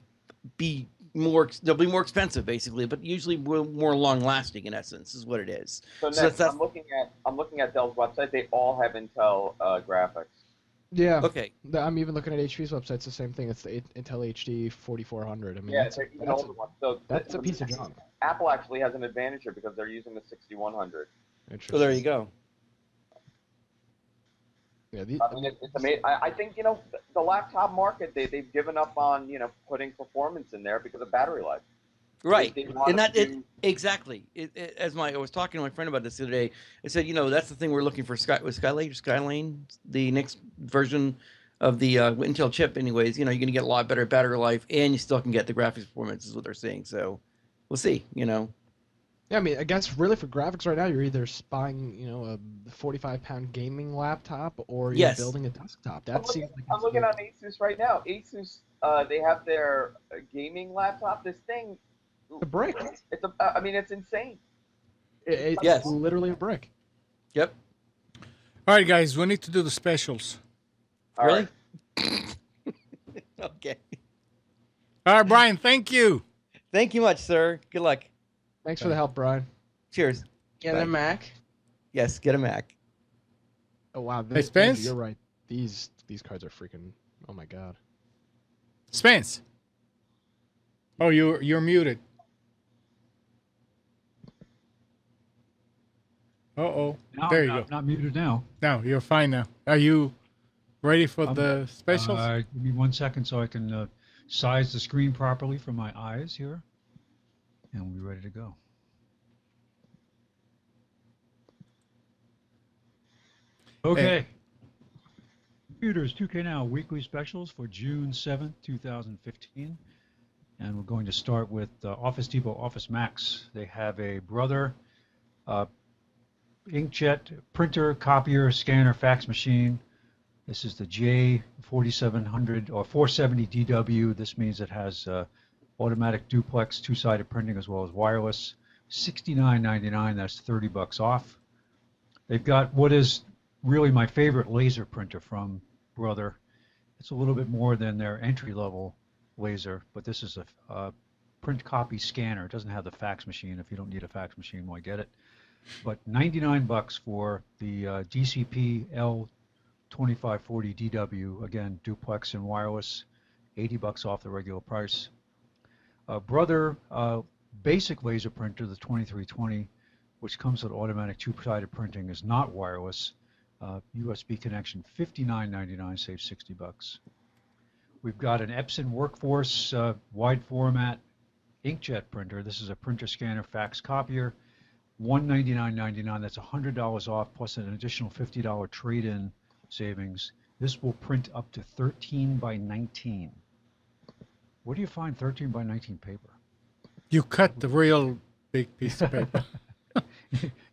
be more. They'll be more expensive basically, but usually more long lasting in essence is what it is. So So next, that's- I'm looking at Dell's website. They all have Intel graphics. Yeah. Okay. I'm even looking at HP's website. It's the same thing. It's the Intel HD 4400. I mean, Yeah, that's, they're even that's, older ones. So that's a piece of junk. Apple actually has an advantage here because they're using the 6100. So there you go. Yeah, I mean, it's amazing. I think the laptop market they've given up on putting performance in there because of battery life. Right, They want and that to- exactly. I was talking to my friend about this the other day. I said, that's the thing we're looking for. Skylane, the next version of the Intel chip. Anyways, you're going to get a lot better battery life, and you still can get the graphics performance, is what they're saying. So, we'll see. Yeah, I mean, I guess really for graphics right now, you're either buying, a 45-pound gaming laptop or you're Yes. building a desktop. I'm looking on Asus right now. Asus, they have their gaming laptop. This thing, a brick. it's insane. It's Yes. literally a brick. Yep. All right, guys, we need to do the specials. All Really? right. Okay. All right, Brian, thank you. Thank you much, sir. Good luck. Thanks for the help, Brian. Cheers. Get Bye. a Mac. Yes, get a Mac. Oh wow, Hey, Spence? You're right. These cards are freaking. Oh my god. Spence. Oh, you're muted. Uh-oh. Now, There you not, go. Not muted now. Now, you're fine now. Are you ready for the specials? Give me 1 second so I can size the screen properly for my eyes here. And we're ready to go. Okay. Computers 2K Now weekly specials for June 7th, 2015. And we're going to start with Office Depot Office Max. They have a Brother inkjet printer, copier, scanner, fax machine. This is the J4700 or 470 DW. This means it has automatic duplex two-sided printing as well as wireless. $69.99. That's $30 off. They've got what is really my favorite laser printer from Brother. It's a little bit more than their entry-level laser, but this is a print copy scanner. It doesn't have the fax machine. If you don't need a fax machine, why get it? But $99 for the DCP L2540 DW. Again, duplex and wireless. $80 off the regular price. Brother basic laser printer, the 2320, which comes with automatic two-sided printing, is not wireless. USB connection, $59.99, saves $60. We've got an Epson Workforce wide format inkjet printer. This is a printer, scanner, fax, copier. $199.99. That's $100 off plus an additional $50 trade-in savings. This will print up to 13 by 19. Where do you find 13 by 19 paper? You cut the real big piece of paper.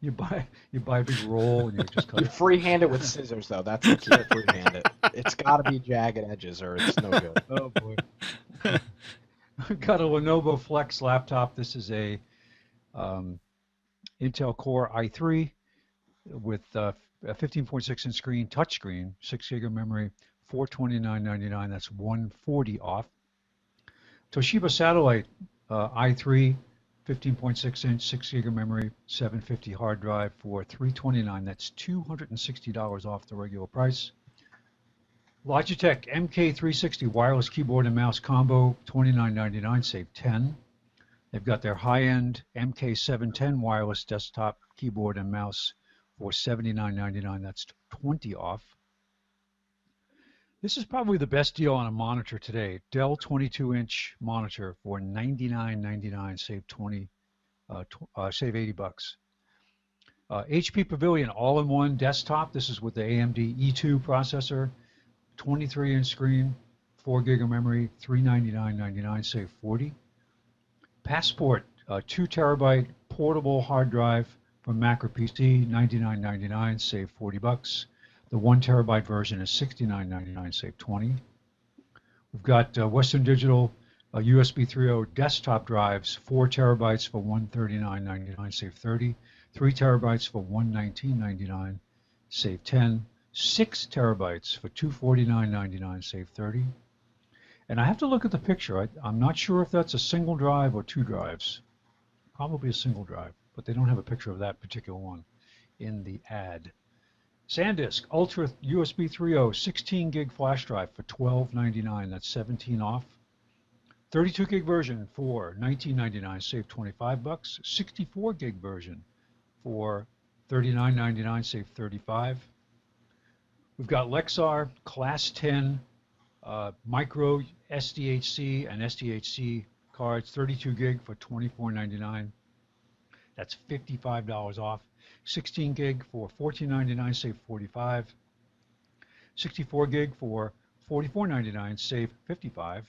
you buy a big roll and you just cut You it. freehand it with scissors, though. That's the key to freehand it. It's got to be jagged edges, or it's no good. Oh boy. I've got a Lenovo Flex laptop. This is a Intel Core i3 with a 15.6-inch screen, touchscreen, 6 gig of memory, $429.99. That's $140 off. Toshiba Satellite i3, 15.6-inch, 6 gig of memory, 750 hard drive for $329. That's $260 off the regular price. Logitech MK360 wireless keyboard and mouse combo, $29.99, save $10. They've got their high-end MK710 wireless desktop keyboard and mouse for $79.99. That's $20 off. This is probably the best deal on a monitor today. Dell 22-inch monitor for $99.99, save $80. HP Pavilion all-in-one desktop. This is with the AMD E2 processor, 23-inch screen, 4 gig of memory, $399.99, save $40. Passport, 2 terabyte portable hard drive from Mac or PC, $99.99, save $40. The 1 terabyte version is $69.99, save $20. We've got Western Digital USB 3.0 desktop drives, 4 terabytes for $139.99, save $30. 3 terabytes for $119.99, save $10. 6 terabytes for $249.99, save $30. And I have to look at the picture. I'm not sure if that's a single drive or 2 drives. Probably a single drive, but they don't have a picture of that particular one in the ad. SanDisk Ultra USB 3.0 16 gig flash drive for $12.99. That's $17 off. 32 gig version for $19.99, save $25. 64 gig version for $39.99, save $35. We've got Lexar Class 10 micro SDHC and SDHC cards, 32 gig for $24.99. That's $55 off. 16 gig for $14.99, save $45. 64 gig for $44.99, save $55.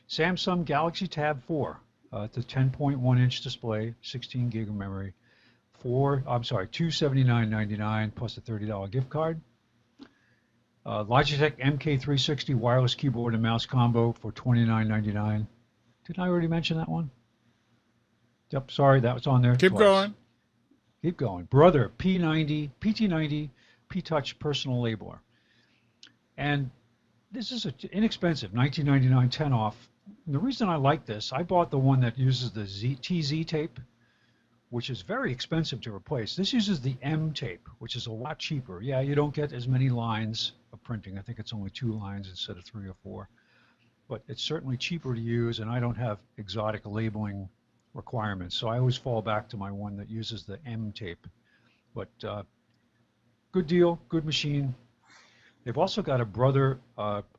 Samsung Galaxy Tab 4, the 10.1-inch display, 16 gig of memory, $279.99 plus a $30 gift card. Logitech MK360 wireless keyboard and mouse combo for $29.99. Didn't I already mention that one? Yep, sorry, that was on there. Keep twice. going. Keep going. Brother PT90 P-Touch personal labeler. And this is inexpensive, $19.99, 10 off. And the reason I like this, I bought the one that uses the TZ tape, which is very expensive to replace. This uses the M tape, which is a lot cheaper. Yeah, you don't get as many lines of printing. I think it's only 2 lines instead of 3 or 4. But it's certainly cheaper to use, and I don't have exotic labeling requirements. So I always fall back to my one that uses the M tape. But good deal, good machine. They've also got a Brother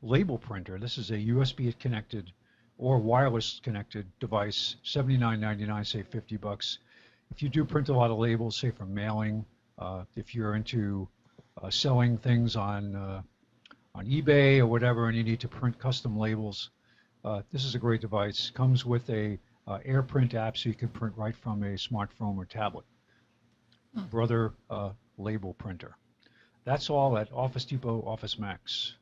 label printer. This is a USB connected or wireless connected device, $79.99, save $50. If you do print a lot of labels, say for mailing, if you're into selling things on eBay or whatever, and you need to print custom labels, this is a great device. Comes with a AirPrint app, so you can print right from a smartphone or tablet. Brother label printer. That's all at Office Depot, Office Max.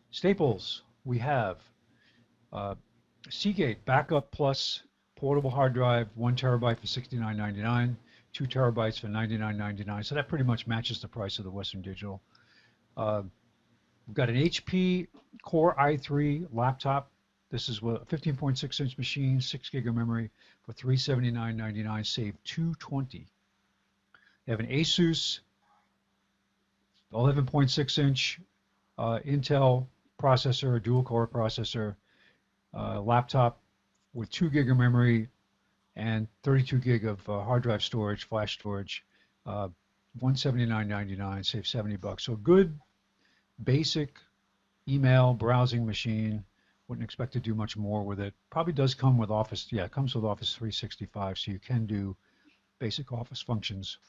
Staples, we have Seagate Backup Plus portable hard drive, 1 terabyte for $69.99, 2 terabytes for $99.99. So that pretty much matches the price of the Western Digital. We've got an HP Core i3 laptop. This is a 15.6-inch machine, 6 gig of memory for $379.99, save $220. They have an Asus 11.6-inch Intel processor, dual-core processor, laptop with 2 gig of memory and 32 gig of hard drive storage, flash storage, $179.99, save $70. So good, basic email browsing machine. Wouldn't expect to do much more with it. Probably does come with Office. Yeah, it comes with Office 365, so you can do basic office functions.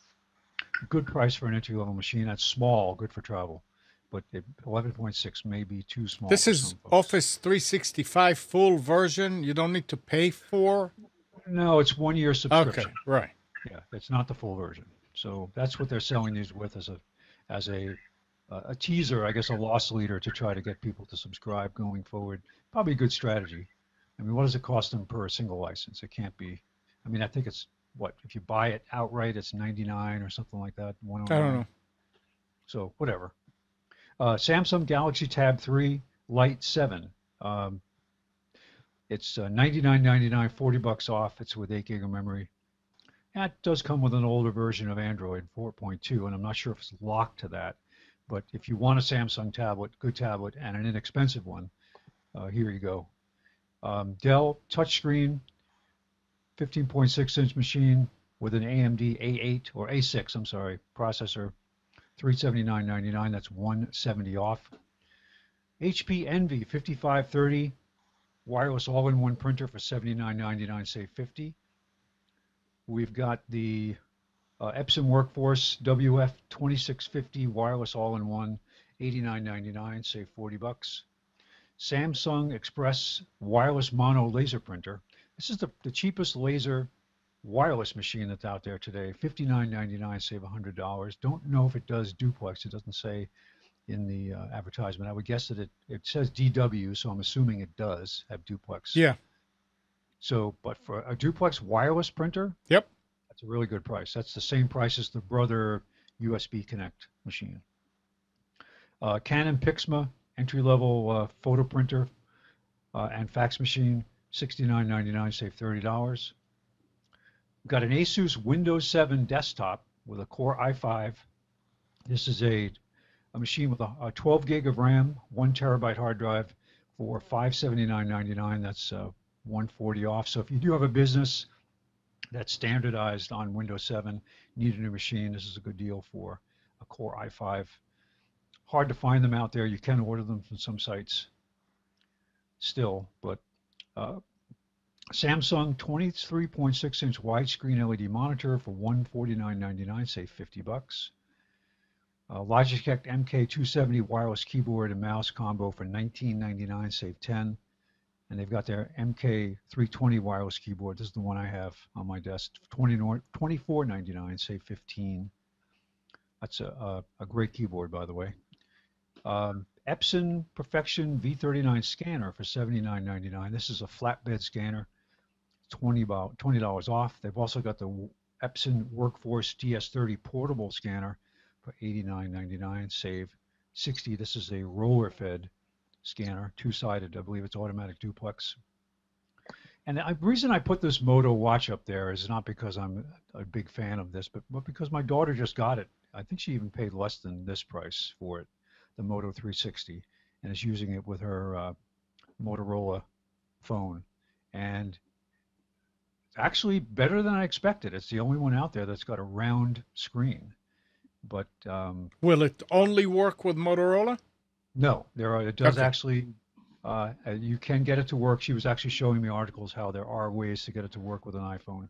Good price for an entry-level machine. That's small, good for travel. But 11.6 may be too small. This for is some folks. Office 365 full version. You don't need to pay for. No, it's 1 year subscription. Okay, right. Yeah, it's not the full version. So that's what they're selling these with as a teaser, I guess, a loss leader to try to get people to subscribe going forward. Probably a good strategy. I mean, what does it cost them per single license? It can't be. I mean, I think it's what if you buy it outright, it's 99 or something like that. I don't know. So whatever. Samsung Galaxy Tab 3 Lite 7. It's $99.99, $40 off. It's with 8 gig of memory. That does come with an older version of Android 4.2, and I'm not sure if it's locked to that. But if you want a Samsung tablet, good tablet, and an inexpensive one, here you go. Dell touchscreen, 15.6-inch machine with an AMD A8 or A6, I'm sorry, processor. $379.99, that's $170 off. HP Envy 5530 wireless all-in-one printer for $79.99, save $50. We've got the Epson Workforce WF2650 wireless all-in-one, $89.99, save $40. Samsung Express wireless mono laser printer. This is the cheapest laser wireless machine that's out there today, $59.99, save $100. Don't know if it does duplex. It doesn't say in the advertisement. I would guess that it says DW, so I'm assuming it does have duplex. Yeah. So, but for a duplex wireless printer, Yep. that's a really good price. That's the same price as the Brother USB Connect machine. Canon Pixma entry-level photo printer and fax machine, $69.99, save $30. We've got an Asus Windows 7 desktop with a Core i5. This is a machine with a 12 gig of RAM, 1 terabyte hard drive for $579.99. That's $140 off. So if you do have a business that's standardized on Windows 7, need a new machine, this is a good deal for a Core i5. Hard to find them out there. You can order them from some sites still, but Samsung 23.6-inch widescreen LED monitor for $149.99, save $50. Logitech MK270 wireless keyboard and mouse combo for $19.99, save $10. And they've got their MK320 wireless keyboard. This is the one I have on my desk, $24.99, save $15. That's a great keyboard, by the way. Epson Perfection V39 scanner for $79.99. This is a flatbed scanner, $20 off. They've also got the Epson Workforce DS30 portable scanner for $89.99, save $60. This is a roller-fed scanner, two-sided. I believe it's automatic duplex. And the reason I put this Moto watch up there is not because I'm a big fan of this, but because my daughter just got it. I think she even paid less than this price for it, the Moto 360, and is using it with her Motorola phone. And it's actually better than I expected. It's the only one out there that's got a round screen. But will it only work with Motorola? No, it does Okay. actually. You can get it to work. She was actually showing me articles how there are ways to get it to work with an iPhone.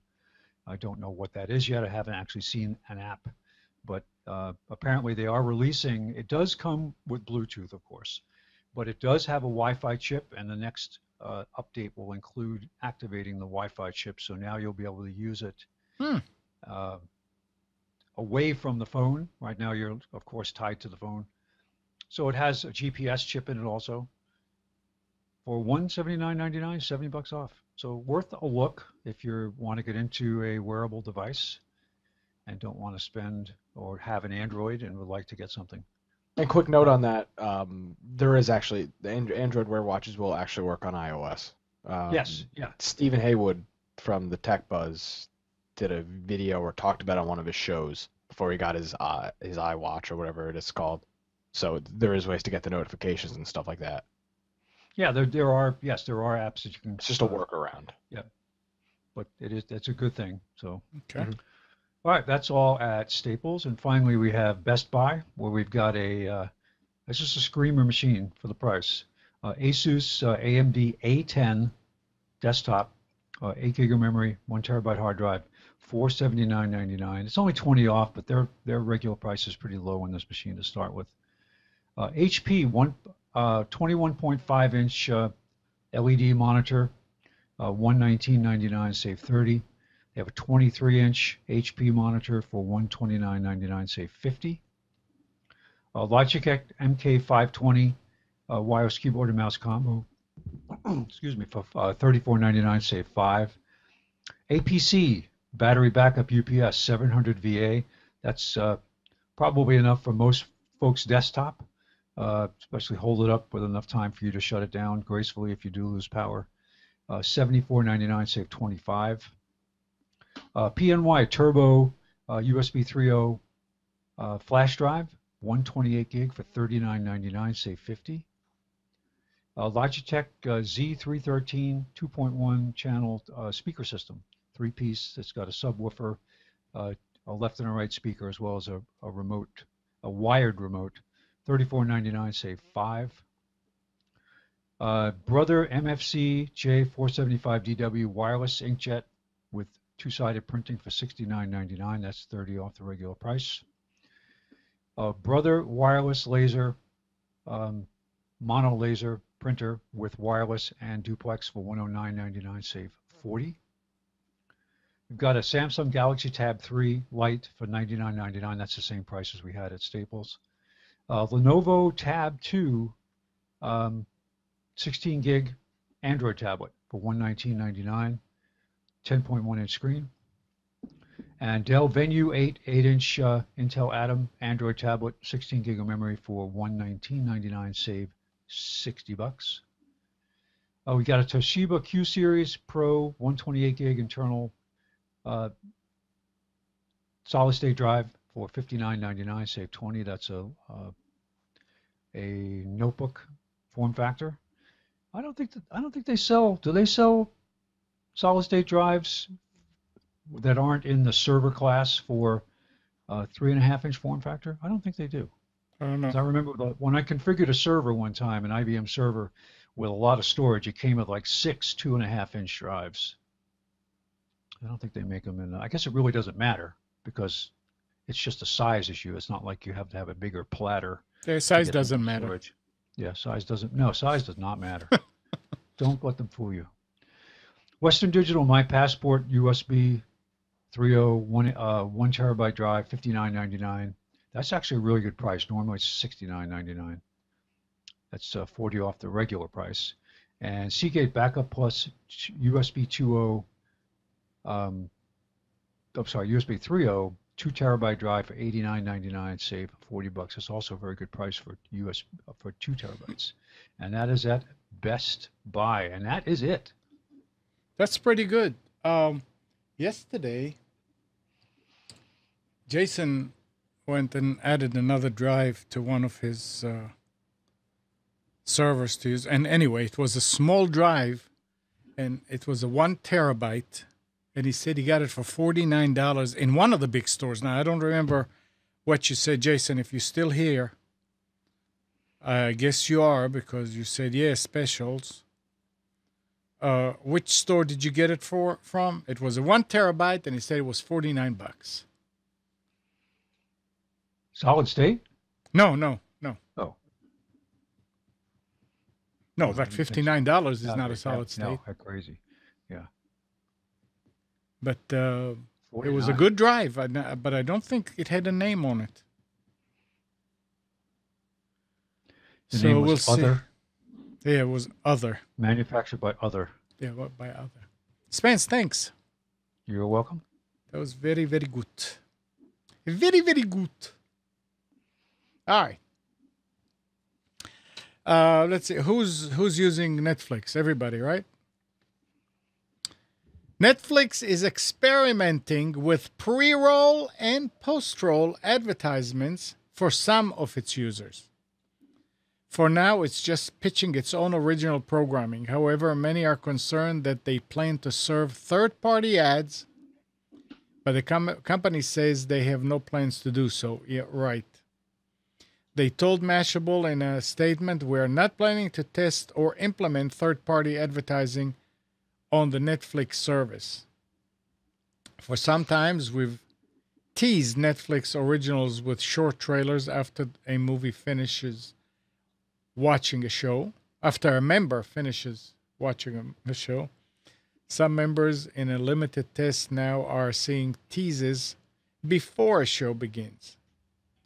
I don't know what that is yet. I haven't actually seen an app, but apparently they are releasing. It does come with Bluetooth, of course, but it does have a Wi-Fi chip, and the next update will include activating the Wi-Fi chip. So now you'll be able to use it away from the phone. Right now you're, of course, tied to the phone. So it has a GPS chip in it also. For $179.99, $70 off. So worth a look if you want to get into a wearable device and don't want to spend or have an Android and would like to get something. And quick note on that, there is actually, the Android Wear watches will actually work on iOS. Yes, yeah. Stephen Haywood from the Tech Buzz did a video or talked about it on one of his shows before he got his iWatch or whatever it is called. So there is ways to get the notifications and stuff like that. Yeah, there are apps that you can. It's just a workaround. Yeah, but that's a good thing. So. Okay. All right, that's all at Staples, and finally we have Best Buy, where we've got it's just a screamer machine for the price. Asus AMD A10 desktop, 8 gig of memory, 1 terabyte hard drive, $479.99. It's only 20 off, but their regular price is pretty low on this machine to start with. HP 21.5 inch LED monitor, $119.99, save 30. They have a 23 inch HP monitor for $129.99, save 50. Logitech MK520 wireless keyboard and mouse combo, excuse me, for $34.99, save 5. APC battery backup UPS 700 VA. That's probably enough for most folks' desktop. Especially hold it up with enough time for you to shut it down gracefully if you do lose power. $74.99, save 25. PNY Turbo USB 3.0 flash drive, 128 gig for $39.99, save 50. Logitech Z313 2.1 channel speaker system, 3-piece. It's got a subwoofer, a left and a right speaker, as well as a remote, a wired remote. $34.99, save 5. Brother MFC J475DW wireless inkjet with two-sided printing for $69.99. That's 30 off the regular price. Brother wireless laser mono laser printer with wireless and duplex for $109.99, save 40. We've got a Samsung Galaxy Tab 3 Lite for $99.99. That's the same price as we had at Staples. Lenovo Tab 2 16 gig Android tablet for $119.99, 10.1 inch screen. And Dell Venue 8 8-inch Intel Atom Android tablet, 16 gig of memory for $119.99, save 60 bucks. We got a Toshiba Q Series Pro 128 gig internal solid state drive for $59.99, save 20. That's a notebook form factor. I don't think they sell. Do they sell solid state drives that aren't in the server class for 3.5 inch form factor? I don't think they do. I don't know. I remember when I configured a server one time, an IBM server with a lot of storage, it came with like 6 2.5 inch drives. I don't think they make them in. I guess it really doesn't matter because it's just a size issue. It's not like you have to have a bigger platter. Their size doesn't matter. Storage. Yeah, size doesn't. No, size does not matter. Don't let them fool you. Western Digital My Passport USB 3.0 1 terabyte drive, $59.99. That's actually a really good price. Normally it's $69.99. That's 40 off the regular price. And Seagate Backup Plus USB 2.0. USB 3.0 2 terabyte drive for $89.99, save 40 bucks. It's also a very good price for 2 terabytes. And that is at Best Buy. And that is it. That's pretty good. Yesterday, Jason went and added another drive to one of his servers to use. And anyway, it was a small drive, and it was a 1 terabyte. And he said he got it for $49 in one of the big stores. Now, I don't remember what you said, Jason. If you're still here, I guess you are because you said, yeah, specials. Which store did you get it from? It was a 1 terabyte, and he said it was $49. Solid state? No. Oh. No, that $59 is not a solid state. No, that's crazy. Yeah. But it was a good drive, but I don't think it had a name on it. The name was Other? Yeah, it was Other. Manufactured by Other. Yeah, by Other. Spence, thanks. You're welcome. That was very, very good. Very, very good. All right. Let's see. Who's using Netflix? Everybody, right? Netflix is experimenting with pre-roll and post-roll advertisements for some of its users. For now, it's just pitching its own original programming. However, many are concerned that they plan to serve third-party ads, but the company says they have no plans to do so. Yeah, right. They told Mashable in a statement, "We're not planning to test or implement third-party advertising on the Netflix service. For sometimes we've teased Netflix originals with short trailers after a movie finishes watching a show, after a member finishes watching a show. Some members in a limited test now are seeing teases before a show begins.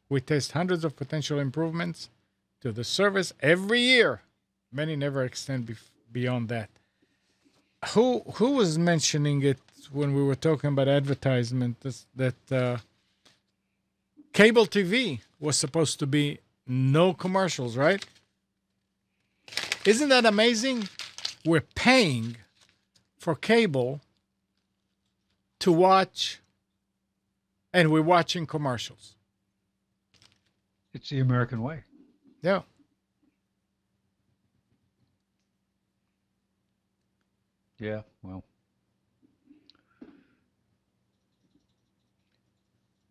We test hundreds of potential improvements to the service every year. Many never extend beyond that. Who was mentioning it when we were talking about advertisement? That cable TV was supposed to be no commercials, right? Isn't that amazing? We're paying for cable to watch, and we're watching commercials. It's the American way. Yeah. Yeah, well.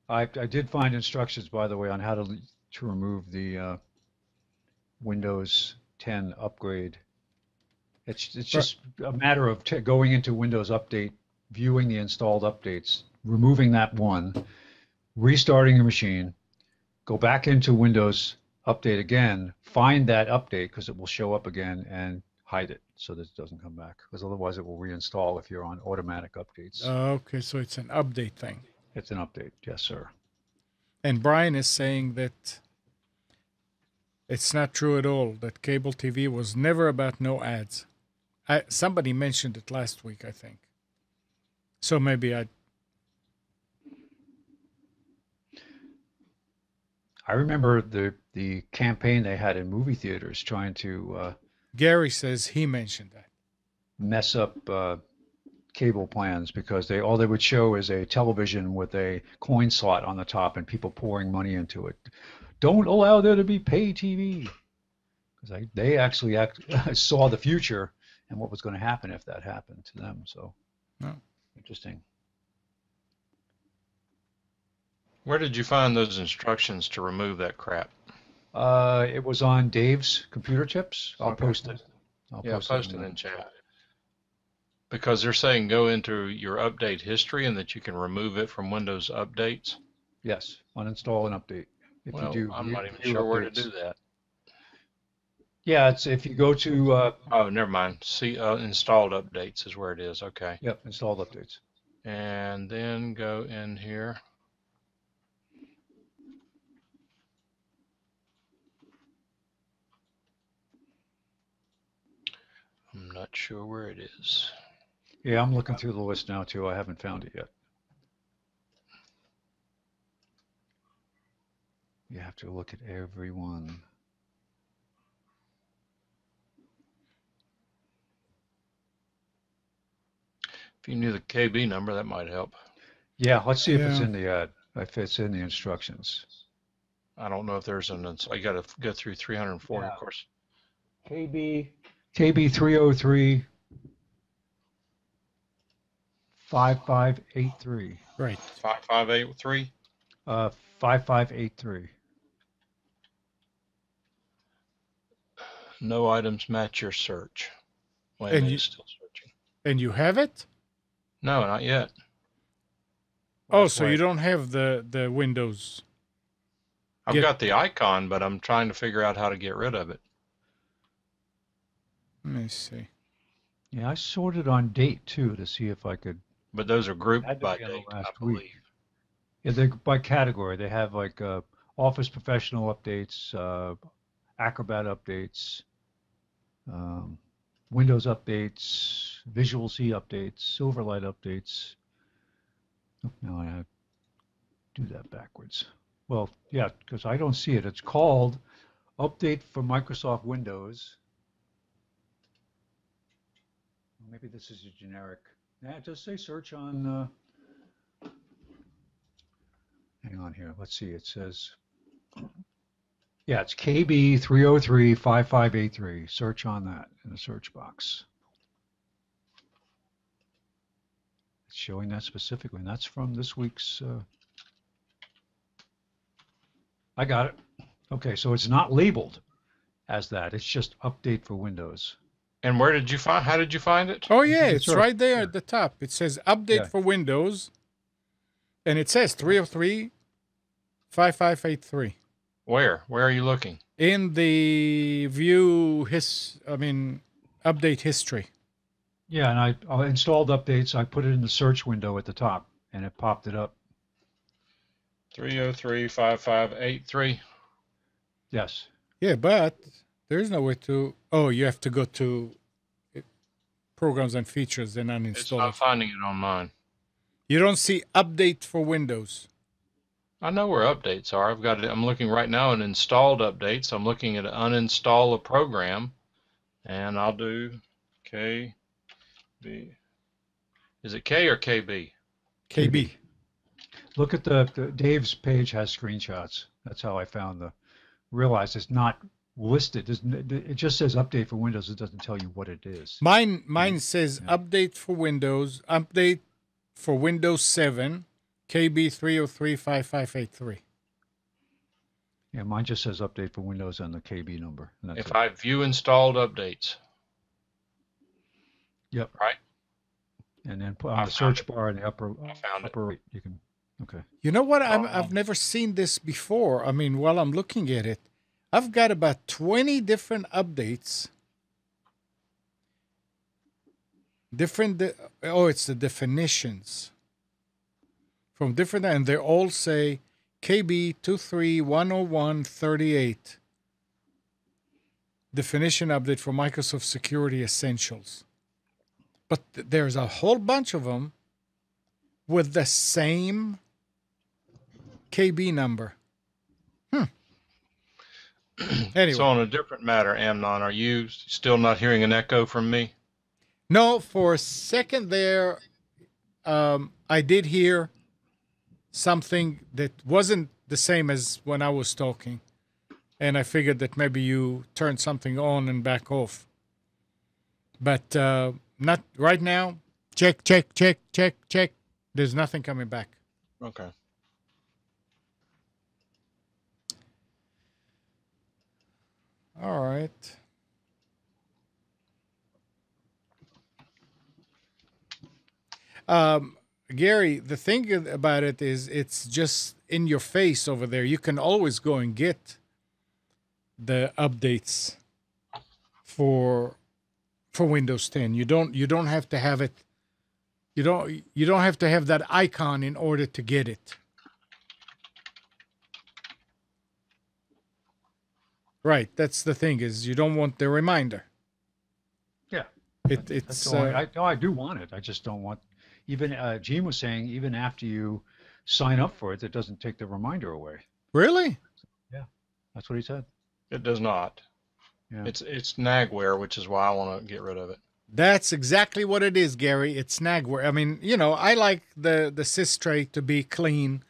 I did find instructions, by the way, on how to remove the Windows 10 upgrade. It's just a matter of going into Windows Update, viewing the installed updates, removing that one, restarting your machine, go back into Windows Update again, find that update because it will show up again, and hide it so that it doesn't come back, because otherwise it will reinstall if you're on automatic updates. Okay, so it's an update thing. It's an update, yes, sir. And Brian is saying that it's not true at all, that cable TV was never about no ads. Somebody mentioned it last week, I think. So maybe I remember the campaign they had in movie theaters trying to Gary says he mentioned that. Mess up cable plans, because all they would show is a television with a coin slot on the top and people pouring money into it. Don't allow there to be pay TV, because they actually saw the future and what was going to happen if that happened to them. So Interesting. Where did you find those instructions to remove that crap? It was on Dave's computer tips. I'll post it. I'll post it in chat. Because they're saying go into your update history and that you can remove it from Windows updates. Yes, uninstall and update. I'm not even sure where to do that. Yeah, it's if you go to. Oh, never mind. See, installed updates is where it is. Okay. Yep, installed updates. And then go in here. I'm not sure where it is. Yeah, I'm looking through the list now too. I haven't found it yet. You have to look at every one. If you knew the KB number, that might help. Yeah, let's see if it's in the ad, if it's in the instructions. I don't know if there's I got to go through 340, of course. KB 303 5583. Right. 5583. 5583. No items match your search. Wait a And minute, you- it's still searching. And you have it? No, not yet. Oh, so you don't have the Windows. I've got the icon, but I'm trying to figure out how to get rid of it. Let me see. Yeah, I sorted on date too to see if I could. But those are grouped Had to by be on the date, I last believe. week. Yeah, they're by category. They have like Office Professional updates, Acrobat updates, Windows updates, Visual C updates, Silverlight updates. Oh, no, I do that backwards. Well, yeah, because I don't see it. It's called Update for Microsoft Windows. Maybe this is a generic. Yeah, it does say search on. Hang on here. Let's see. It says. Yeah, it's KB 303 5583. Search on that in the search box. It's showing that specifically, and that's from this week's. I got it. Okay, so it's not labeled as that. It's just update for Windows. And where did you find? How did you find it? Oh yeah, it's Sure. right there Yeah. at the top. It says update Yeah. for Windows, and it says 303-5583 Where? Where are you looking? in the view update history. Yeah, and I installed updates. I put it in the search window at the top, and it popped it up. 303-5583. Yes. Yeah, but there's no way to. Oh, you have to go to programs and features and It's uninstall not it. finding it on mine. You don't see update for Windows. I know where updates are. I've got it. I'm looking right now at installed updates. I'm looking at uninstall a program, and I'll do KB. Is it K or KB? KB. Look at the Dave's page has screenshots. That's how I found realize it's not listed. It just says update for Windows. It doesn't tell you what it is. Mine says Yeah. update for Windows, update for Windows 7, KB 303-5583. Yeah, mine just says update for Windows and the KB number. And that's If it. I view installed updates, Yep. right? And then put I on the found search bar in the upper found it. upper right, you can. Okay. You know what? Oh. I've never seen this before. I mean, while I'm looking at it, I've got about 20 different updates. It's the definitions from different, and they all say KB 23-101-38. Definition update for Microsoft Security Essentials. But there's a whole bunch of them with the same KB number. Anyway. So on a different matter, Amnon, are you still not hearing an echo from me? No, for a second there, I did hear something that wasn't the same as when I was talking. And I figured that maybe you turned something on and back off. But not right now. Check. There's nothing coming back. Okay. All right. Gary, the thing about it is it's just in your face over there. You can always go and get the updates for Windows 10. You don't have to have it. You don't have to have that icon in order to get it. Right, that's the thing is you don't want the reminder. Yeah. It's That's all I do want it. I just don't want. Even Gene was saying, even after you sign up for it, it doesn't take the reminder away. Really? That's what he said. It does not. Yeah. It's Nagware, which is why I want to get rid of it. That's exactly what it is, Gary. It's Nagware. I mean, I like the sys tray to be clean,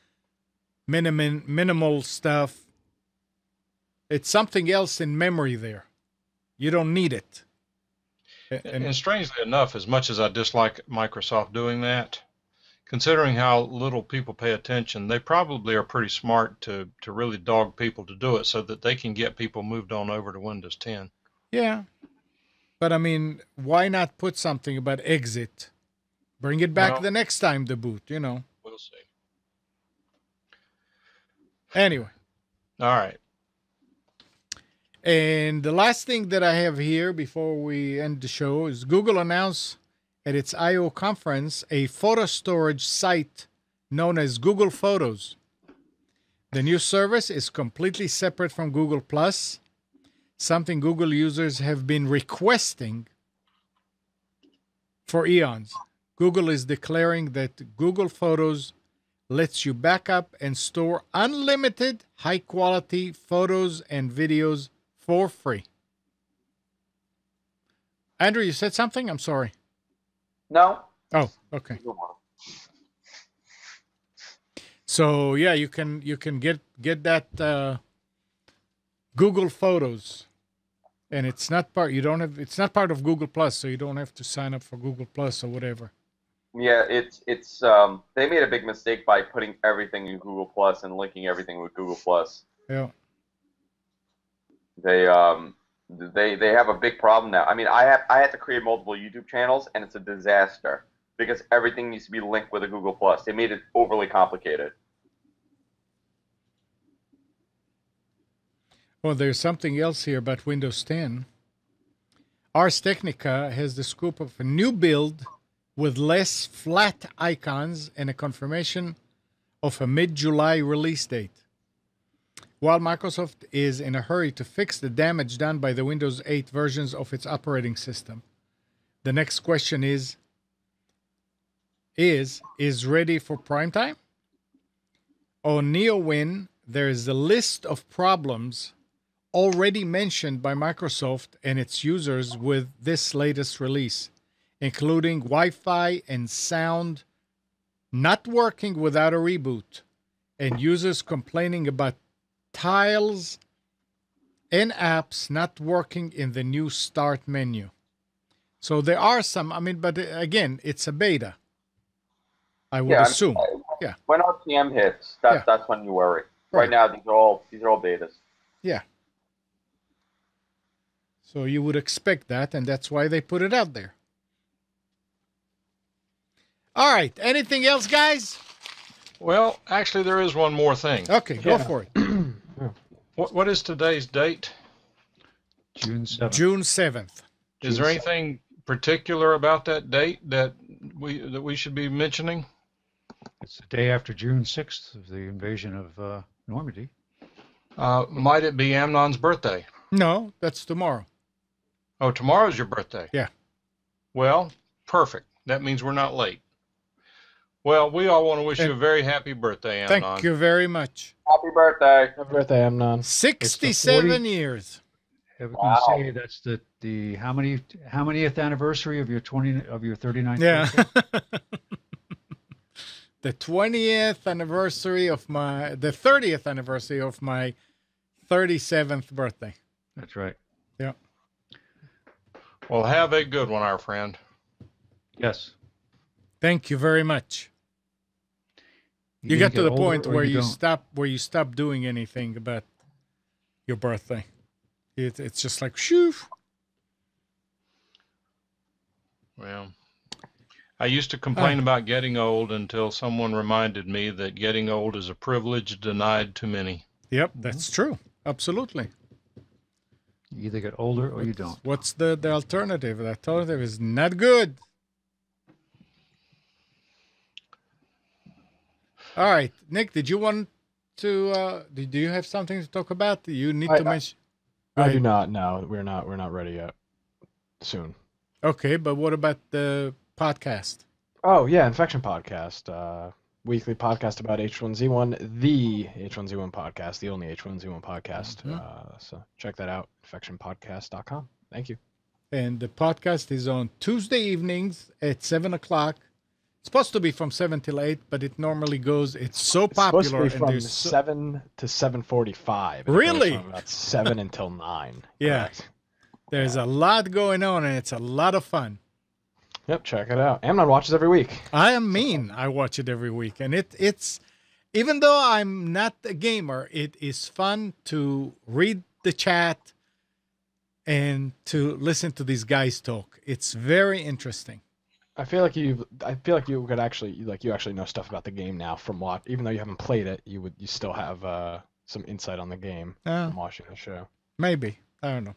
minimal stuff. It's something else in memory there. You don't need it. And strangely enough, as much as I dislike Microsoft doing that, considering how little people pay attention, they probably are pretty smart to really dog people to do it so that they can get people moved on over to Windows 10. Yeah. But I mean, why not put something about exit? Bring it back Well, the next time to boot, We'll see. Anyway. All right. And the last thing that I have here before we end the show is Google announced at its I/O conference a photo storage site known as Google Photos. The new service is completely separate from Google Plus, something Google users have been requesting for eons. Google is declaring that Google Photos lets you back up and store unlimited high-quality photos and videos for free. Andrew, you said something? I'm sorry. No. Oh, okay. So yeah, you can get that Google Photos, and it's not part. It's not part of Google Plus, so you don't have to sign up for Google Plus or whatever. Yeah, it's they made a big mistake by putting everything in Google Plus and linking everything with Google Plus. Yeah. They They have a big problem now. I mean, I had to create multiple YouTube channels, and it's a disaster because everything needs to be linked with a Google Plus. They made it overly complicated. Well, there's something else here about Windows 10. Ars Technica has the scoop of a new build with less flat icons and a confirmation of a mid-July release date. While Microsoft is in a hurry to fix the damage done by the Windows 8 versions of its operating system, the next question is ready for prime time? On NeoWin, there is a list of problems already mentioned by Microsoft and its users with this latest release, including Wi-Fi and sound not working without a reboot, and users complaining about tiles and apps not working in the new start menu. So there are some, but again, it's a beta, I would assume. Yeah. When RTM hits, that's when you worry. Right now, these are all betas. Yeah. So you would expect that, and that's why they put it out there. All right. Anything else, guys? Well, actually, there is one more thing. Okay, go for it. What is today's date? June 7th. June 7th. Is there anything particular about that date that we should be mentioning? It's the day after June 6th of the invasion of Normandy. Might it be Amnon's birthday? No, that's tomorrow. Oh, tomorrow's your birthday? Yeah. Well, perfect. That means we're not late. Well, we all want to wish you a very happy birthday, Amnon. Thank you very much. Happy birthday. Happy birthday, Amnon. 67 years. Yeah, we can say that's the how manyth anniversary of your 39th birthday? The 20th anniversary of the 30th anniversary of my 37th birthday. That's right. Yeah. Well, have a good one, our friend. Yes. Thank you very much. You get to the point where you stop doing anything about your birthday. It's just like shoo. Well, I used to complain about getting old until someone reminded me that getting old is a privilege denied to many. Yep, that's true. Absolutely. You either get older or you don't. What's the alternative? The alternative is not good. All right, Nick, did you want to? Do you have something to talk about? You need to mention. I do not. No, we're not ready yet. Soon. Okay, but what about the podcast? Oh yeah, Infection Podcast, weekly podcast about H1Z1, the H1Z1 podcast, the only H1Z1 podcast. So check that out, infectionpodcast.com. Thank you. And the podcast is on Tuesday evenings at 7:00. It's supposed to be from 7 till 8, but it normally goes. It's so popular. It's supposed to be from 7 to 7:45. Really? From about 7 until 9. Yeah. Correct. There's a lot going on, and it's a lot of fun. Yep, check it out. Amnon watches every week. I watch it every week, and it's even though I'm not a gamer, it is fun to read the chat and to listen to these guys talk. It's very interesting. I feel like you could actually you actually know stuff about the game now from even though you haven't played it, you still have some insight on the game from watching the show. Maybe. I don't know.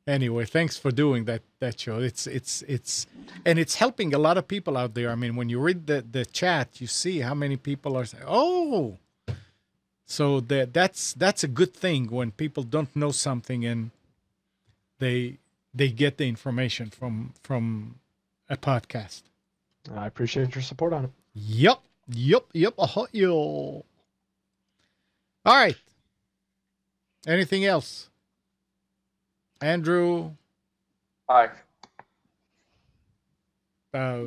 Anyway, thanks for doing that show. It's helping a lot of people out there. I mean, when you read the chat, you see how many people are saying, "Oh." So that's a good thing when people don't know something and they get the information from a podcast. I appreciate your support on it. Yep. All right. Anything else? Andrew? Hi.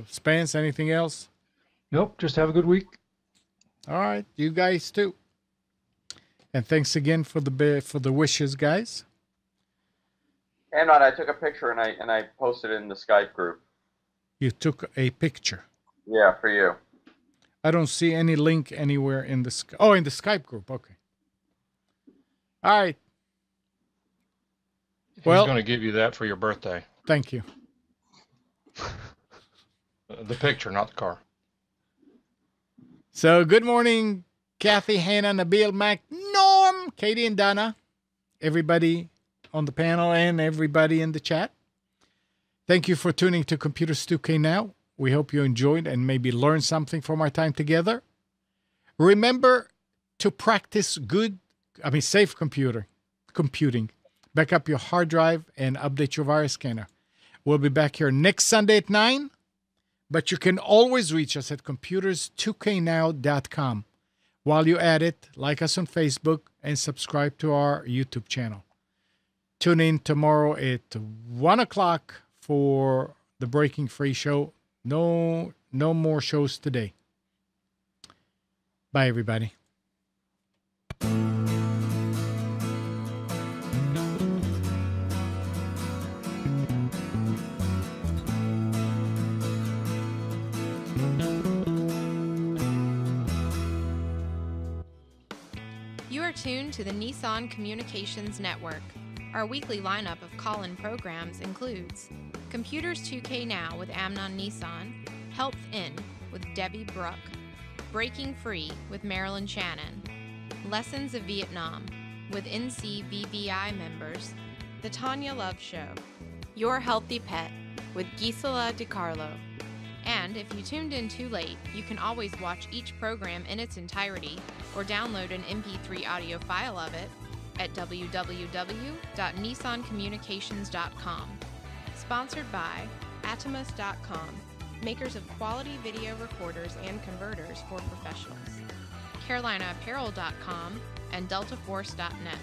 Spence, anything else? Nope, just have a good week. All right, you guys too. And thanks again for the wishes, guys. Amnon, I took a picture and I posted it in the Skype group. You took a picture. Yeah, for you. I don't see any link anywhere in the in the Skype group. Okay. All right. Well, He's going to give you that for your birthday. thank you. The picture, not the car. So good morning, Kathy, Hannah, Nabil, Mac, Norm, Katie, and Donna, everybody on the panel and everybody in the chat. Thank you for tuning to Computers 2K Now. We hope you enjoyed and maybe learned something from our time together. Remember to practice safe computing. Back up your hard drive and update your virus scanner. We'll be back here next Sunday at 9. But you can always reach us at computers2know.com. While you're at it, like us on Facebook and subscribe to our YouTube channel. Tune in tomorrow at 1 o'clock for the Breaking Free show. No more shows today. Bye, everybody. You are tuned to the Nissan Communications Network. Our weekly lineup of call-in programs includes Computers 2K Now with Amnon Nissan, Health In with Debbie Bruck, Breaking Free with Marilyn Shannon, Lessons of Vietnam with NCBVI members, The Tanya Love Show, Your Healthy Pet with Gisela DiCarlo. And if you tuned in too late, you can always watch each program in its entirety or download an MP3 audio file of it at www.nissancommunications.com. Sponsored by Atomus.com, makers of quality video recorders and converters for professionals, CarolinaApparel.com, and DeltaForce.net.